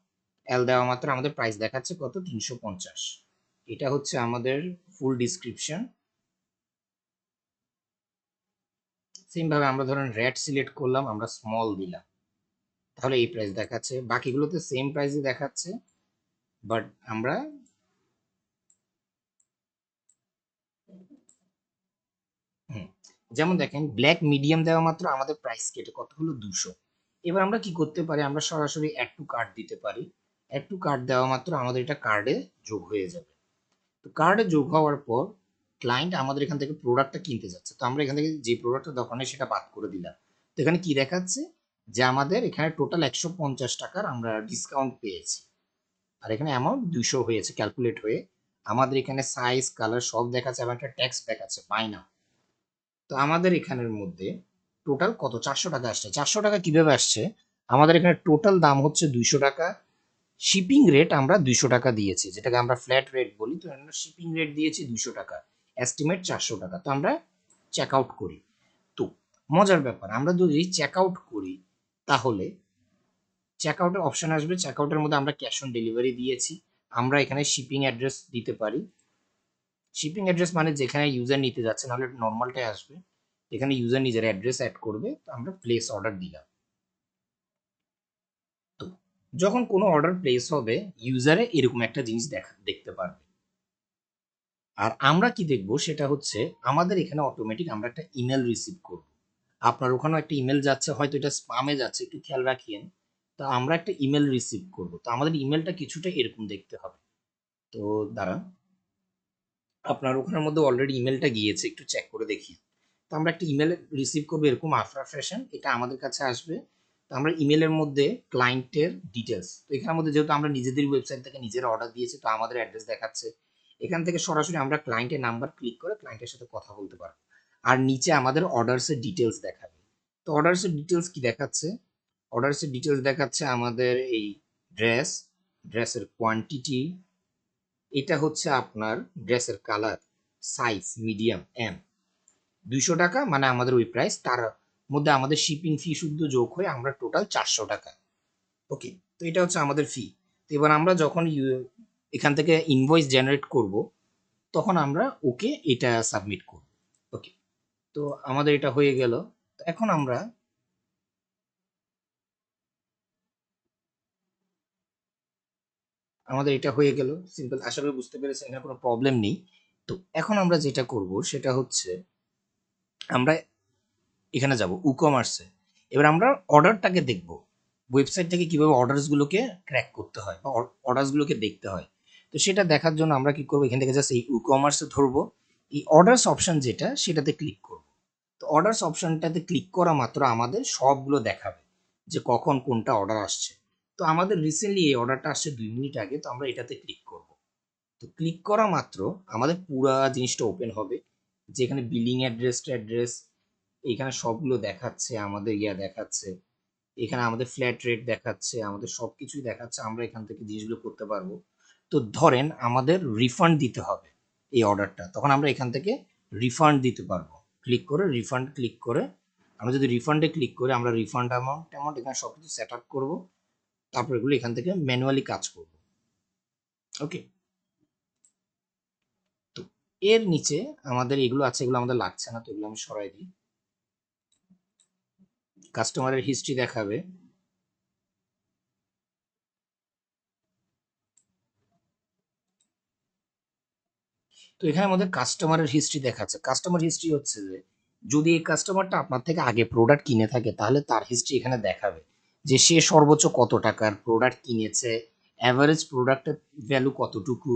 এল দেওয়া মাত্র আমাদের প্রাইস দেখাচ্ছে কত, 350। এটা হচ্ছে আমাদের ফুল ডিসক্রিপশন। সেম ভাবে আমরা ধরেন রেড সিলেক্ট করলাম, আমরা স্মল দিলাম, তাহলে এই প্রাইস দেখাচ্ছে, বাকিগুলোতে সেম প্রাইসই দেখাচ্ছে, বাট আমরা যেমন দেখেন ব্ল্যাক মিডিয়াম দেওয়া মাত্র আমাদের প্রাইস কেটে কত হলো, 200। এবার আমরা কি করতে পারি, আমরা সরাসরি অ্যাড টু কার্ট দিতে পারি। অ্যাড টু কার্ট দেওয়া মাত্র আমাদের এটা কার্ডে যোগ হয়ে যাবে। তো কার্ডে যোগ হওয়ার পর ক্লায়েন্ট আমাদের এখান থেকে প্রোডাক্টটা কিনতে যাচ্ছে, তো আমরা এখান থেকে যে প্রোডাক্টটা দোকানে সেটা বাদ করে দিলাম। তো এখানে কি দেখাচ্ছে যে আমাদের এখানে টোটাল 150 টাকার আমরা ডিসকাউন্ট পেয়েছি, আর এখানে অ্যামাউন্ট 200 হয়েছে ক্যালকুলেট হয়ে। আমাদের এখানে সাইজ কালার সব দেখাচ্ছে এবং একটা ট্যাক্স দেখাচ্ছে বাই নাও। তো আমাদের এখানের মধ্যে টোটাল কত 400 টাকা আসছে। 400 টাকা কিভাবে আসছে, আমাদের এখানে টোটাল দাম হচ্ছে 200 টাকা, শিপিং রেট আমরা 200 টাকা দিয়েছি, যেটাকে আমরা ফ্ল্যাট রেট বলি। তো আমরা শিপিং রেট দিয়েছি 200 টাকা, এস্টিমেট 400 টাকা। তো আমরা চেক আউট করি। তো মজার ব্যাপার, আমরা যদি চেক আউট করি তাহলে চেক আউটের অপশন আসবে, চেক আউটের মধ্যে আমরা ক্যাশ অন ডেলিভারি দিয়েছি। আমরা এখানে শিপিং অ্যাড্রেস দিতে পারি। শিপিং অ্যাড্রেস মানে যেখানে ইউজার নিতে যাচ্ছে, নাহলে নর্মালটাই আসবে। এখানে ইউজার নিজের অ্যাড্রেস অ্যাড করবে, তো আমরা প্লেস অর্ডার দিলাম। তো যখন কোনো অর্ডার প্লেস হবে, ইউজারে এরকম একটা জিনিস দেখতে পারবে। আর আমরা কি দেখবো সেটা হচ্ছে আমাদের এখানে অটোমেটিক আমরা একটা ইমেল রিসিভ করব। আপনার ওখানেও একটা ইমেল যাচ্ছে, হয়তো এটা স্পামে যাচ্ছে, একটু খেয়াল রাখিয়েন। তো আমরা একটা ইমেল রিসিভ করব, তো আমাদের ইমেলটা কিছুটা এরকম দেখতে হবে। তো দাঁড়ান, আপনার ওখানের মধ্যে অলরেডি ইমেলটা গিয়েছে, একটু চেক করে দেখি। তো আমরা একটা ইমেল রিসিভ করবো এরকম আফরা ফ্যাশন, এটা আমাদের কাছে আসবে। তো আমরা ইমেলের মধ্যে ক্লায়েন্টের ডিটেলস, তো এখানের মধ্যে যেহেতু আমরা নিজেদের ওয়েবসাইট থেকে নিজেরা অর্ডার দিয়েছি, তো আমাদের অ্যাড্রেস দেখাচ্ছে। এখান থেকে সরাসরি আমরা ক্লায়েন্টের নাম্বার ক্লিক করে ক্লায়েন্টের সাথে কথা বলতে পারবো। আর নিচে আমাদের অর্ডারসের ডিটেলস দেখাবে। তো অর্ডারসের ডিটেলস কি দেখাচ্ছে, অর্ডারসের ডিটেলস দেখাচ্ছে আমাদের এই ড্রেস, ড্রেসের কোয়ান্টিটি, এটা হচ্ছে আপনার ড্রেসের কালার, সাইজ মিডিয়াম এম, 200 টাকা মানে আমাদের ওই প্রাইস, তার মধ্যে আমাদের শিপিং ফি শুদ্ধ যোগ হয়ে আমরা টোটাল 400 টাকা। ওকে, তো এটা হচ্ছে আমাদের ফি। তো এবার আমরা যখন এখান থেকে ইনভয়েস জেনারেট করব, তখন আমরা ওকে এটা সাবমিট করব। ওকে, তো আমাদের এটা হয়ে গেল। তো এখন আমরা আমাদের এটা হয়ে গেল সিম্পল, আশা করি বুঝতে পেরেছেন, এখানে কোনো প্রবলেম নেই। তো এখন আমরা যেটা করব সেটা হচ্ছে আমরা এখানে যাব ই-কমার্সে। এবার আমরা অর্ডারটাকে দেখব, ওয়েবসাইট থেকে কিভাবে অর্ডারসগুলোকে ক্র্যাক করতে হয় বা অর্ডারসগুলোকে দেখতে হয়। তো সেটা দেখার জন্য আমরা কি করব, এখান থেকে জাস্ট এই ই-কমার্সে ধরবো, এই অর্ডারস অপশন যেটা সেটাতে ক্লিক করব। তো অর্ডারস অপশনটাতে ক্লিক করা মাত্র আমাদের সবগুলো দেখাবে যে কখন কোনটা অর্ডার আসছে। তো আমাদের রিসেন্টলি এই অর্ডারটা আসছে 2 মিনিট আগে, তো আমরা এটাতে ক্লিক করব। তো ক্লিক করা মাত্র আমাদের পুরা জিনিসটা ওপেন হবে, যেখানে বিলিং অ্যাড্রেস এখানে সবগুলো দেখাচ্ছে, আমাদের দেখাচ্ছে, এখানে আমাদের ফ্ল্যাট রেট দেখাচ্ছে, আমাদের সবকিছুই দেখাচ্ছে, আমরা এখান থেকে জিনিসগুলো করতে পারবো। তো ধরেন আমাদের রিফান্ড দিতে হবে এই অর্ডারটা, তখন আমরা এখান থেকে রিফান্ড দিতে পারবো। ক্লিক করে রিফান্ড ক্লিক করে আমরা যদি রিফান্ডে ক্লিক করে আমরা রিফান্ড অ্যামাউন্ট এখানে সবকিছু সেট আপ করবো, তারপর এগুলো এখান থেকে ম্যানুয়ালি কাজ করবো। ওকে, তো এর নিচে আমাদের এগুলো আছে, এগুলো আমাদের লাগছে না, তো এগুলো আমি সরাই দিই। কাস্টমারের হিস্ট্রি দেখাবে, তো এখানে আমাদের কাস্টমারের হিস্ট্রি দেখাচ্ছে। কাস্টমার হিস্ট্রি হচ্ছে যে যদি এই কাস্টমারটা আপনার থেকে আগে প্রোডাক্ট কিনে থাকে, তাহলে তার হিস্ট্রি এখানে দেখাবে যে সে সর্বোচ্চ কত টাকার প্রোডাক্ট কিনেছে, অ্যাভারেজ প্রোডাক্টের ভ্যালু কতটুকু,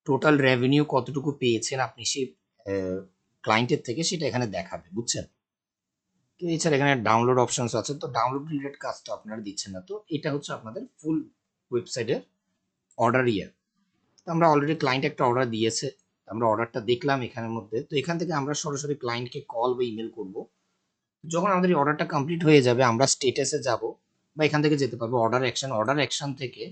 টোটাল রেভিনিউ কতটুকু পেয়েছেন আপনি সেই ক্লায়েন্টের থেকে, সেটা এখানে দেখাবে, বুঝছেন। তো এছাড়া এখানে ডাউনলোড অপশনস আছে, তো ডাউনলোড রিলেটেড কাজটা আপনারা দিচ্ছেন না। তো এটা হচ্ছে আপনাদের ফুল ওয়েবসাইটের অর্ডার তো আমরা অলরেডি ক্লায়েন্ট একটা অর্ডার দিয়েছে, আমরা অর্ডারটা দেখলাম এখানের মধ্যে। তো এখান থেকে আমরা সরাসরি ক্লায়েন্টকে কল বা ইমেল করব। যখন আমাদের এই অর্ডারটা কমপ্লিট হয়ে যাবে, আমরা স্টেটাসে যাব বা এখান থেকে যেতে পারবো অর্ডার অ্যাকশন থেকে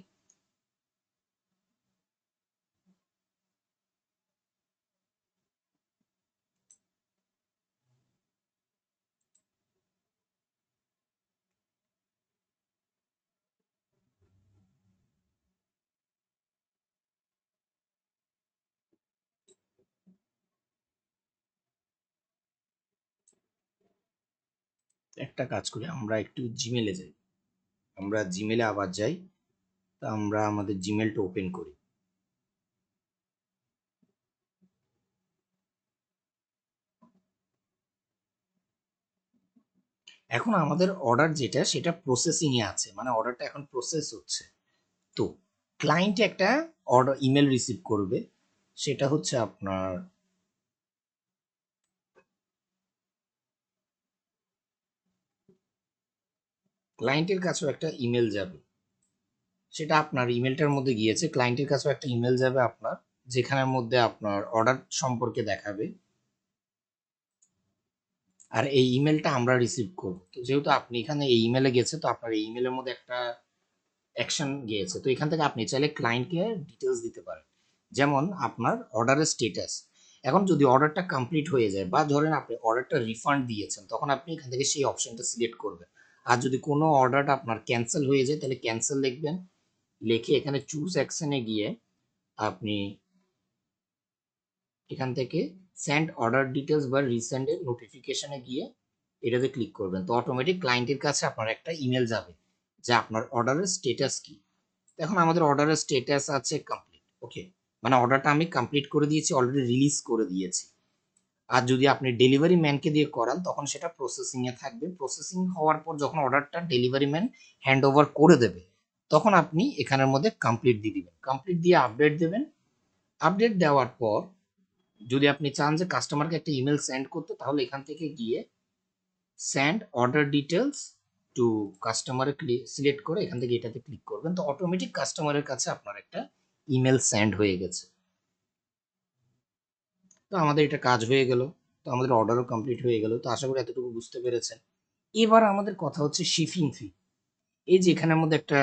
একটা কাজ করি, আমরা একটু জিমেলে যাই, আমরা জিমেলে আবার যাই। তা আমরা আমাদের জিমেলটা ওপেন করি। এখন আমাদের অর্ডার যেটা সেটা প্রসেসিং এ আছে, মানে অর্ডারটা এখন প্রসেস হচ্ছে। তো ক্লায়েন্ট একটা অর্ডার ইমেল রিসিভ করবে, সেটা হচ্ছে আপনার ক্লায়েন্টের কাছেও একটা ইমেল যাবে, সেটা আপনার ইমেলটার মধ্যে গিয়েছে, ক্লায়েন্টের কাছেও একটা ইমেল যাবে আপনার, যেখানের মধ্যে আপনার অর্ডার সম্পর্কে দেখাবে, আর এই ইমেলটা আমরা রিসিভ করব। তো যেহেতু আপনি এখানে এই ইমেলে গেছে, তো আপনার এই ইমেলের মধ্যে একটা অ্যাকশন গিয়েছে, তো এখান থেকে আপনি চাইলে ক্লায়েন্টকে ডিটেলস দিতে পারেন, যেমন আপনার অর্ডারের স্টেটাস। এখন যদি অর্ডারটা কমপ্লিট হয়ে যায় বা ধরেন আপনি অর্ডারটা রিফান্ড দিয়েছেন, তখন আপনি এখান থেকে সেই অপশনটা সিলেক্ট করবেন। আর যদি কোনো অর্ডারটা আপনার ক্যান্সেল হয়ে যায়, তাহলে ক্যান্সেল লিখবেন, লিখে এখানে চুজ অ্যাকশনে গিয়ে আপনি এখান থেকে সেন্ড অর্ডার ডিটেলস বা রিসেন্ডের নোটিফিকেশনে গিয়ে এটাতে ক্লিক করবেন। তো অটোমেটিক ক্লায়েন্টের কাছে আপনার একটা ইমেল যাবে যে আপনার অর্ডারের স্টেটাস কি। এখন আমাদের অর্ডারের স্টেটাস আছে কমপ্লিট, ওকে, মানে অর্ডারটা আমি কমপ্লিট করে দিয়েছি, অলরেডি রিলিজ করে দিয়েছি। আর যদি আপনি ডেলিভারি ম্যানকে দিয়ে করান, তখন সেটা প্রসেসিং এ থাকবে। প্রসেসিং হওয়ার পর যখন অর্ডারটা ডেলিভারি ম্যান হ্যান্ড ওভার করে দেবে, তখন আপনি এখানের মধ্যে কমপ্লিট দিয়ে দিবেন, কমপ্লিট দিয়ে আপডেট দেবেন। আপডেট দেওয়ার পর যদি আপনি চান যে কাস্টমারকে একটা ইমেল সেন্ড করতে, তাহলে এখান থেকে গিয়ে সেন্ড অর্ডার ডিটেলস টু কাস্টমারে সিলেক্ট করে এখান থেকে এটাতে ক্লিক করবেন। তো অটোমেটিক কাস্টমারের কাছে আপনার একটা ইমেল সেন্ড হয়ে গেছে। তো আমাদের এটা কাজ হয়ে গেল, তো আমাদের অর্ডারও কমপ্লিট হয়ে গেল। তো আশা করি এতটুকু বুঝতে পেরেছেন। এবার আমাদের কথা হচ্ছে শিপিং ফি। এই যে এখানের মধ্যে একটা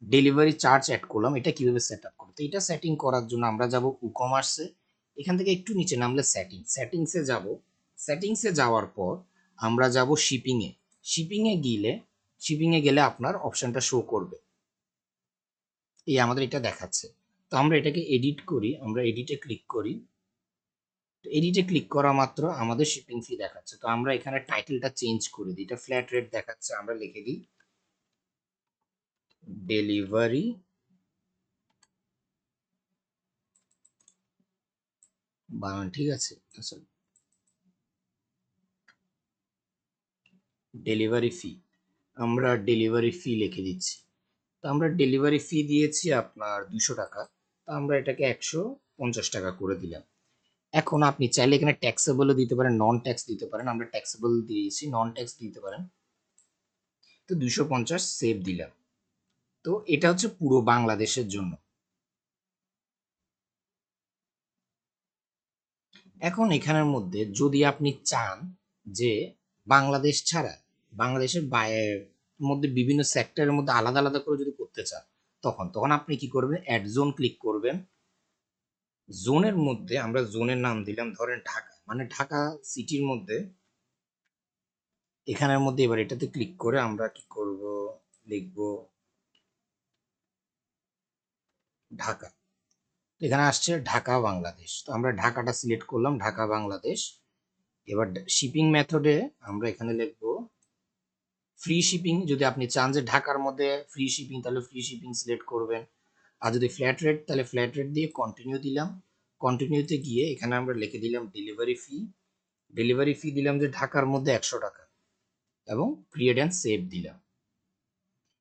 ডেলিভারি চার্জ অ্যাড করলাম, এটা কিভাবে সেট আপ করতে, এটা সেটিং করার জন্য আমরা যাব ই-কমার্সে। এখান থেকে একটু নিচে নামলে সেটিংসে যাব। সেটিংসে যাওয়ার পর আমরা যাব শিপিংয়ে। শিপিংয়ে গেলে আপনার অপশনটা শো করবে, এই আমাদের এটা দেখাচ্ছে। তো আমরা এটাকে এডিট করি, আমরা এডিটে ক্লিক করি। এডিটে ক্লিক করা মাত্র আমাদের শিপিং ফি দেখাচ্ছে। তো আমরা এখানে টাইটেলটা চেঞ্জ করে দিই, এটা ফ্ল্যাট রেট দেখাচ্ছে, আমরা লিখে দিই ডেলিভারি বানান, ঠিক আছে, আচ্ছা, ডেলিভারি ফি, আমরা ডেলিভারি ফি লিখে দিচ্ছি। তো আমরা ডেলিভারি ফি দিয়েছি আপনার 200 টাকা, তো আমরা এটাকে 150 টাকা করে দিলাম। এখন আপনি চাইলে এখানে ট্যাক্সেবলও দিতে পারেন, নন ট্যাক্স দিতে পারেন, আমরা ট্যাক্সেবল দিয়েছি, নন ট্যাক্স দিতে পারেন। তো 250 সেভ দিলাম। তো এটা হচ্ছে পুরো বাংলাদেশের জন্য। এখন এখানের মধ্যে যদি আপনি চান যে বাংলাদেশ ছাড়া বাংলাদেশের বাইরের মধ্যে বিভিন্ন সেক্টরের মধ্যে আলাদা আলাদা করে যদি করতে চান, তখন তখন আপনি কি করবেন, অ্যাড জোন ক্লিক করবেন। জোনের মধ্যে আমরা জোনের নাম দিলাম ধরেন ঢাকা, মানে ঢাকা সিটির মধ্যে। এখানের মধ্যে এবার এটাতে ক্লিক করে আমরা কি করব, লিখব ঢাকা। তো এখানে আসছে ঢাকা বাংলাদেশ, তো আমরা ঢাকাটা সিলেক্ট করলাম, ঢাকা বাংলাদেশ। এবার শিপিং মেথডে আমরা এখানে লিখব ফ্রি শিপিং। যদি আপনি চান যে ঢাকার মধ্যে ফ্রি শিপিং, তাহলে ফ্রি শিপিং সিলেক্ট করবেন। আর যদি ফ্ল্যাট রেট, তাহলে ফ্ল্যাট রেট দিয়ে কন্টিনিউ দিলাম। কন্টিনিউতে গিয়ে এখানে আমরা লিখে দিলাম ডেলিভারি ফি। ডেলিভারি ফি দিলাম যে ঢাকার মধ্যে 100 টাকা, এবং ক্রিয়েট অ্যান্ড সেভ দিলাম।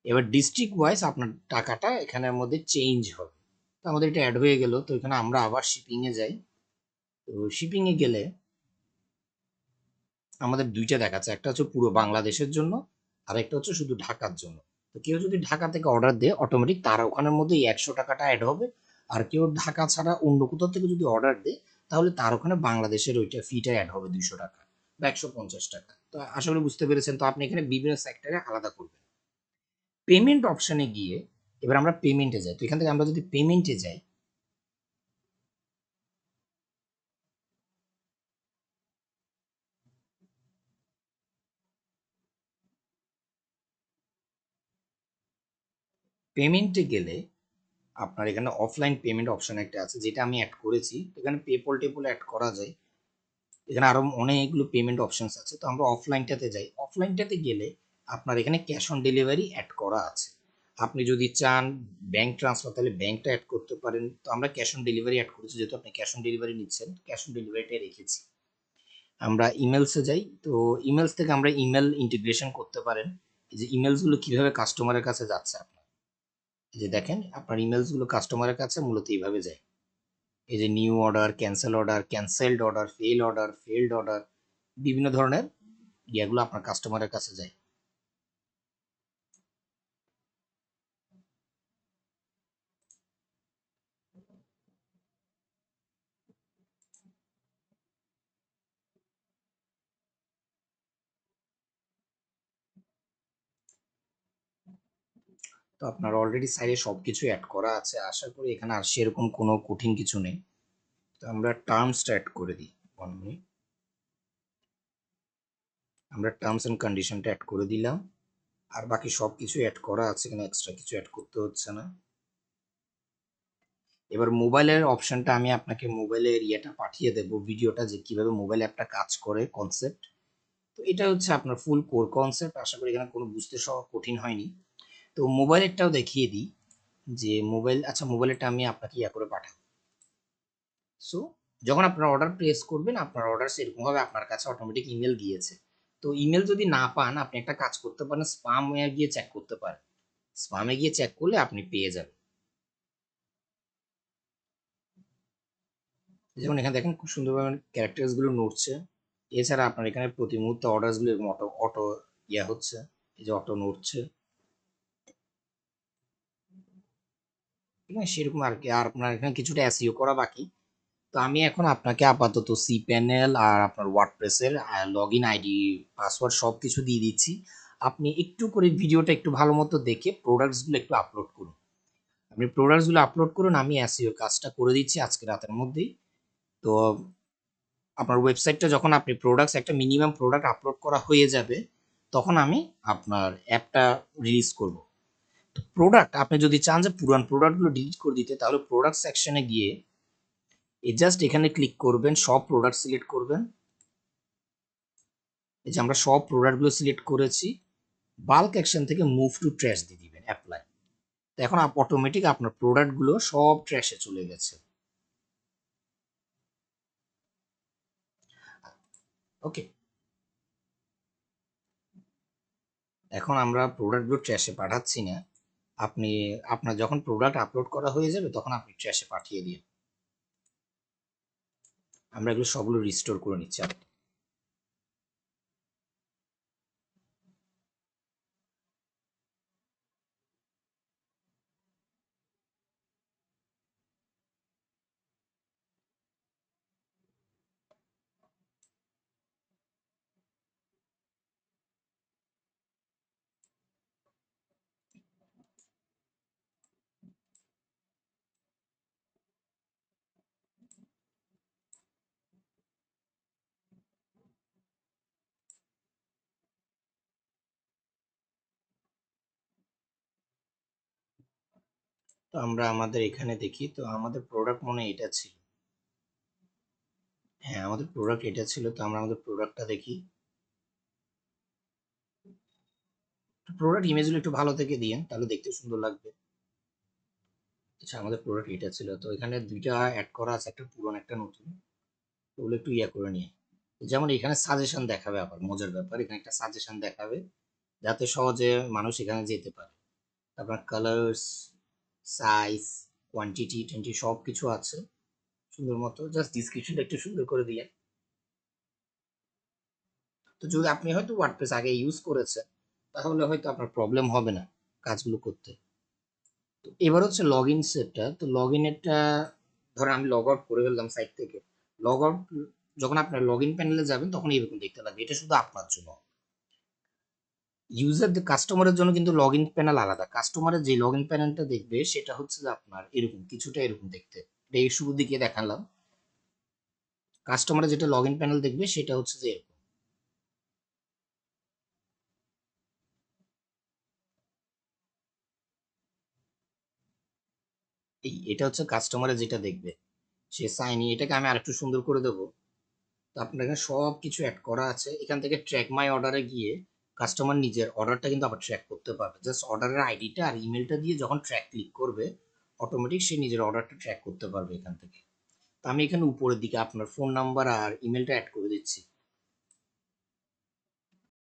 এবার ডিস্ট্রিক্ট ওয়াইজ আপনার টাকাটা এখানের মধ্যে চেঞ্জ হবে। তো আমাদের এটা অ্যাড হয়ে গেল। তো এখানে আমরা আবার শিপিংয়ে যাই। তো শিপিংয়ে গেলে আমাদের দুইটা দেখাচ্ছে, একটা হচ্ছে পুরো বাংলাদেশের জন্য, আর একটা হচ্ছে শুধু ঢাকার জন্য। তো কেউ যদি ঢাকা থেকে অর্ডার দেয়, অটোমেটিক তার ওখানের মধ্যে এই 100 টাকাটা অ্যাড হবে। আর কেউ ঢাকা ছাড়া অন্য কোথাও থেকে যদি অর্ডার দেয়, তাহলে তার ওখানে বাংলাদেশের ওইটা ফিটা অ্যাড হবে 200 টাকা বা 150 টাকা। তো আশা করি বুঝতে পেরেছেন। তো আপনি এখানে বিভিন্ন সেক্টরে আলাদা করবেন। পেমেন্ট অপশনে গিয়ে এবার আমরা পেমেন্টে যাই। তো এখান থেকে আমরা যদি পেমেন্টে যাই, পেমেন্টে গেলে আপনার এখানে অফলাইন পেমেন্ট অপশন একটা আছে, যেটা আমি অ্যাড করেছি। এখানে পেপল টেপল অ্যাড করা যায়, এখানে আরো অনেকগুলো পেমেন্ট অপশনস আছে। তো আমরা অফলাইনটাতে যাই। অফলাইনটাতে গেলে আপনার এখানে ক্যাশ অন ডেলিভারি অ্যাড করা আছে। আপনি যদি চান ব্যাংক ট্রান্সফার, তাহলে ব্যাংকটা অ্যাড করতে পারেন। তো আমরা ক্যাশ অন ডেলিভারি অ্যাড করেছি, যেহেতু আপনি ক্যাশ অন ডেলিভারি নিচ্ছেন, ক্যাশ অন ডেলিভারিটাই রেখেছি। আমরা ইমেলসে যাই। তো ইমেলস থেকে আমরা ইমেল ইন্টিগ্রেশন করতে পারেন, এই যে ইমেলস গুলো কিভাবে কাস্টমারের কাছে যাচ্ছে আপনার। যে দেখেন আপনার ইমেলস গুলো কাস্টমারের কাছে মূলত এইভাবে যায়। এই যে new order, cancel order, cancelled order, failed order, বিভিন্ন ধরনের ইয়াগুলো আপনার কাস্টমারের কাছে যায়। তো আপনার অলরেডি সাইডে সবকিছু অ্যাড করা আছে, আশা করি এখানে আর সেরকম কোনো কঠিন কিছু নেই। তো আমরা টার্মসটা অ্যাড করে দিই। 1 মিনিট, আমরা টার্মস এন্ড কন্ডিশনটা অ্যাড করে দিলাম। আর বাকি সবকিছু অ্যাড করা আছে, এখানে এক্সট্রা কিছু অ্যাড করতে হচ্ছে না। এবার মোবাইলের অপশনটা আমি আপনাকে মোবাইলের ইয়েটা পাঠিয়ে দেব, ভিডিওটা, যে কিভাবে মোবাইল অ্যাপটা কাজ করে, কনসেপ্ট। তো এটা হচ্ছে আপনার ফুল কোর কনসেপ্ট, আশা করি এখানে কোনো বুঝতে কঠিন হয়নি। তো মোবাইলেরটাও দেখিয়ে দিই যে মোবাইল, আচ্ছা মোবাইলেরটা আমি আপনাকে ইয়া করে পাঠাবো। সো যখন আপনার অর্ডার প্লেস করবেন, আপনার অর্ডার সেরকম ভাবে আপনার কাছে অটোমেটিক ইমেল গিয়েছে। তো ইমেল যদি না পান, আপনি একটা কাজ করতে পারেন, স্পামে গিয়ে চেক করতে পারেন। স্পামে গিয়ে চেক করলে আপনি পেয়ে যাবেন। যেমন এখানে দেখেন খুব সুন্দরভাবে ক্যারেক্টার্স গুলো নড়ছে। এছাড়া আপনার এখানে প্রতি মুহূর্তে অর্ডার গুলো অটো অটো ইয়া হচ্ছে, এই যে অটো নড়ছে। ঠিক আছে, সেরকম আর কি। আর আপনার এখানে কিছুটা এসইও করা বাকি। তো আমি এখন আপনাকে আপাতত সি প্যানেল আর আপনার ওয়ার্ডপ্রেসের লগ ইন আইডি, পাসওয়ার্ড সব কিছু দিয়ে দিচ্ছি। আপনি একটু করে ভিডিওটা একটু ভালো মতো দেখে প্রোডাক্টসগুলো একটু আপলোড করুন। আপনি প্রোডাক্টসগুলো আপলোড করুন, আমি এসইও কাজটা করে দিচ্ছি আজকে রাতের মধ্যেই। তো আপনার ওয়েবসাইটটা যখন আপনি প্রোডাক্টস, একটা মিনিমাম প্রোডাক্ট আপলোড করা হয়ে যাবে, তখন আমি আপনার অ্যাপটা রিলিজ করব। তো প্রোডাক্ট আপনি যদি চান যে পুরান প্রোডাক্টগুলো ডিলিট করে দিতে, তাহলে প্রোডাক্ট সেকশনে গিয়ে এই জাস্ট এখানে ক্লিক করবেন, সব প্রোডাক্ট সিলেক্ট করবেন। এই যে আমরা সব প্রোডাক্টগুলো সিলেক্ট করেছি, বাল্ক অ্যাকশন থেকে মুভ টু ট্র্যাশ দিয়ে দিবেন, অ্যাপ্লাই। তো এখন অটোমেটিক আপনার প্রোডাক্টগুলো সব ট্র্যাশে চলে গেছে। ওকে, এখন আমরা প্রোডাক্টগুলো ট্র্যাশে পাঠাচ্ছি না। আপনি, আপনার যখন প্রোডাক্ট আপলোড করা হয়ে যাবে, তখন আপনি ট্র্যাশে পাঠিয়ে দিন। আমরা এগুলো সবগুলো রিস্টোর করে নিচ্ছি। তো আমরা আমাদের এখানে দেখি, তো আমাদের প্রোডাক্ট মনে হয় এটা ছিল। হ্যাঁ, আমাদের প্রোডাক্ট এটা ছিল। তো আমরা আমাদের প্রোডাক্টটা দেখি। প্রোডাক্ট ইমেজগুলো একটু ভালো থেকে দিয়েন, তাহলে দেখতে সুন্দর লাগবে। আচ্ছা, আমাদের প্রোডাক্ট এটা ছিল। তো এখানে দুইটা অ্যাড করা আছে, একটা পুরনো একটা নতুন। ওগুলো একটু ইয়া করে নিয়ে, যেমন এখানে সাজেশন দেখাবে, আবার মজার ব্যাপার, এখানে একটা সাজেশন দেখাবে যাতে সহজে মানুষ এখানে যেতে পারে। তারপর কালার্স, সাইজ, কোয়ান্টিটি টোয়েন্টি সব কিছু আছে সুন্দর মতো। জাস্ট ডিসক্রিপশনটা একটু সুন্দর করে দিয়ে। তো যদি আপনি হয়তো ওয়ার্ডপ্রেস আগে ইউজ করেছেন, তাহলে হয়তো আপনার প্রবলেম হবে না কাজগুলো করতে। তো এবার হচ্ছে লগ ইন সেটটা। তো লগ ইনেরটা, ধরেন আমি লগ আউট করে ফেললাম সাইট থেকে। লগ আউট, যখন আপনার লগ ইন প্যানেলে যাবেন, তখন এরকম দেখতে লাগবে। এটা শুধু আপনার জন্য। ইউজারদের, কাস্টমারের জন্য কিন্তু লগ ইন প্যানেল আলাদা। কাস্টমারের যে লগ ইন প্যানেলটা দেখবে, সেটা হচ্ছে যে আপনার এরকম কিছুটা, এরকম দেখতে। এটা এই শুরুর দিকে দেখালাম। কাস্টমারের যেটা লগ ইন প্যানেল দেখবে, সেটা হচ্ছে যে এরকম। এটা হচ্ছে কাস্টমারের যেটা দেখবে, সে সাইন ইন। এটাকে আমি আরেকটু সুন্দর করে দেবো। তো আপনার এখানে সব কিছু অ্যাড করা আছে। এখান থেকে ট্র্যাক মাই অর্ডারে গিয়ে কাস্টমার নিজের অর্ডারটা কিন্তু আবার ট্র্যাক করতে পারবে। জাস্ট অর্ডারের আইডিটা আর ইমেলটা দিয়ে যখন ট্র্যাক ক্লিক করবে, অটোমেটিক সে নিজের অর্ডারটা ট্র্যাক করতে পারবে এখান থেকে। তো আমি এখানে উপরের দিকে আপনার ফোন নাম্বার আর ইমেলটা অ্যাড করে দিচ্ছি।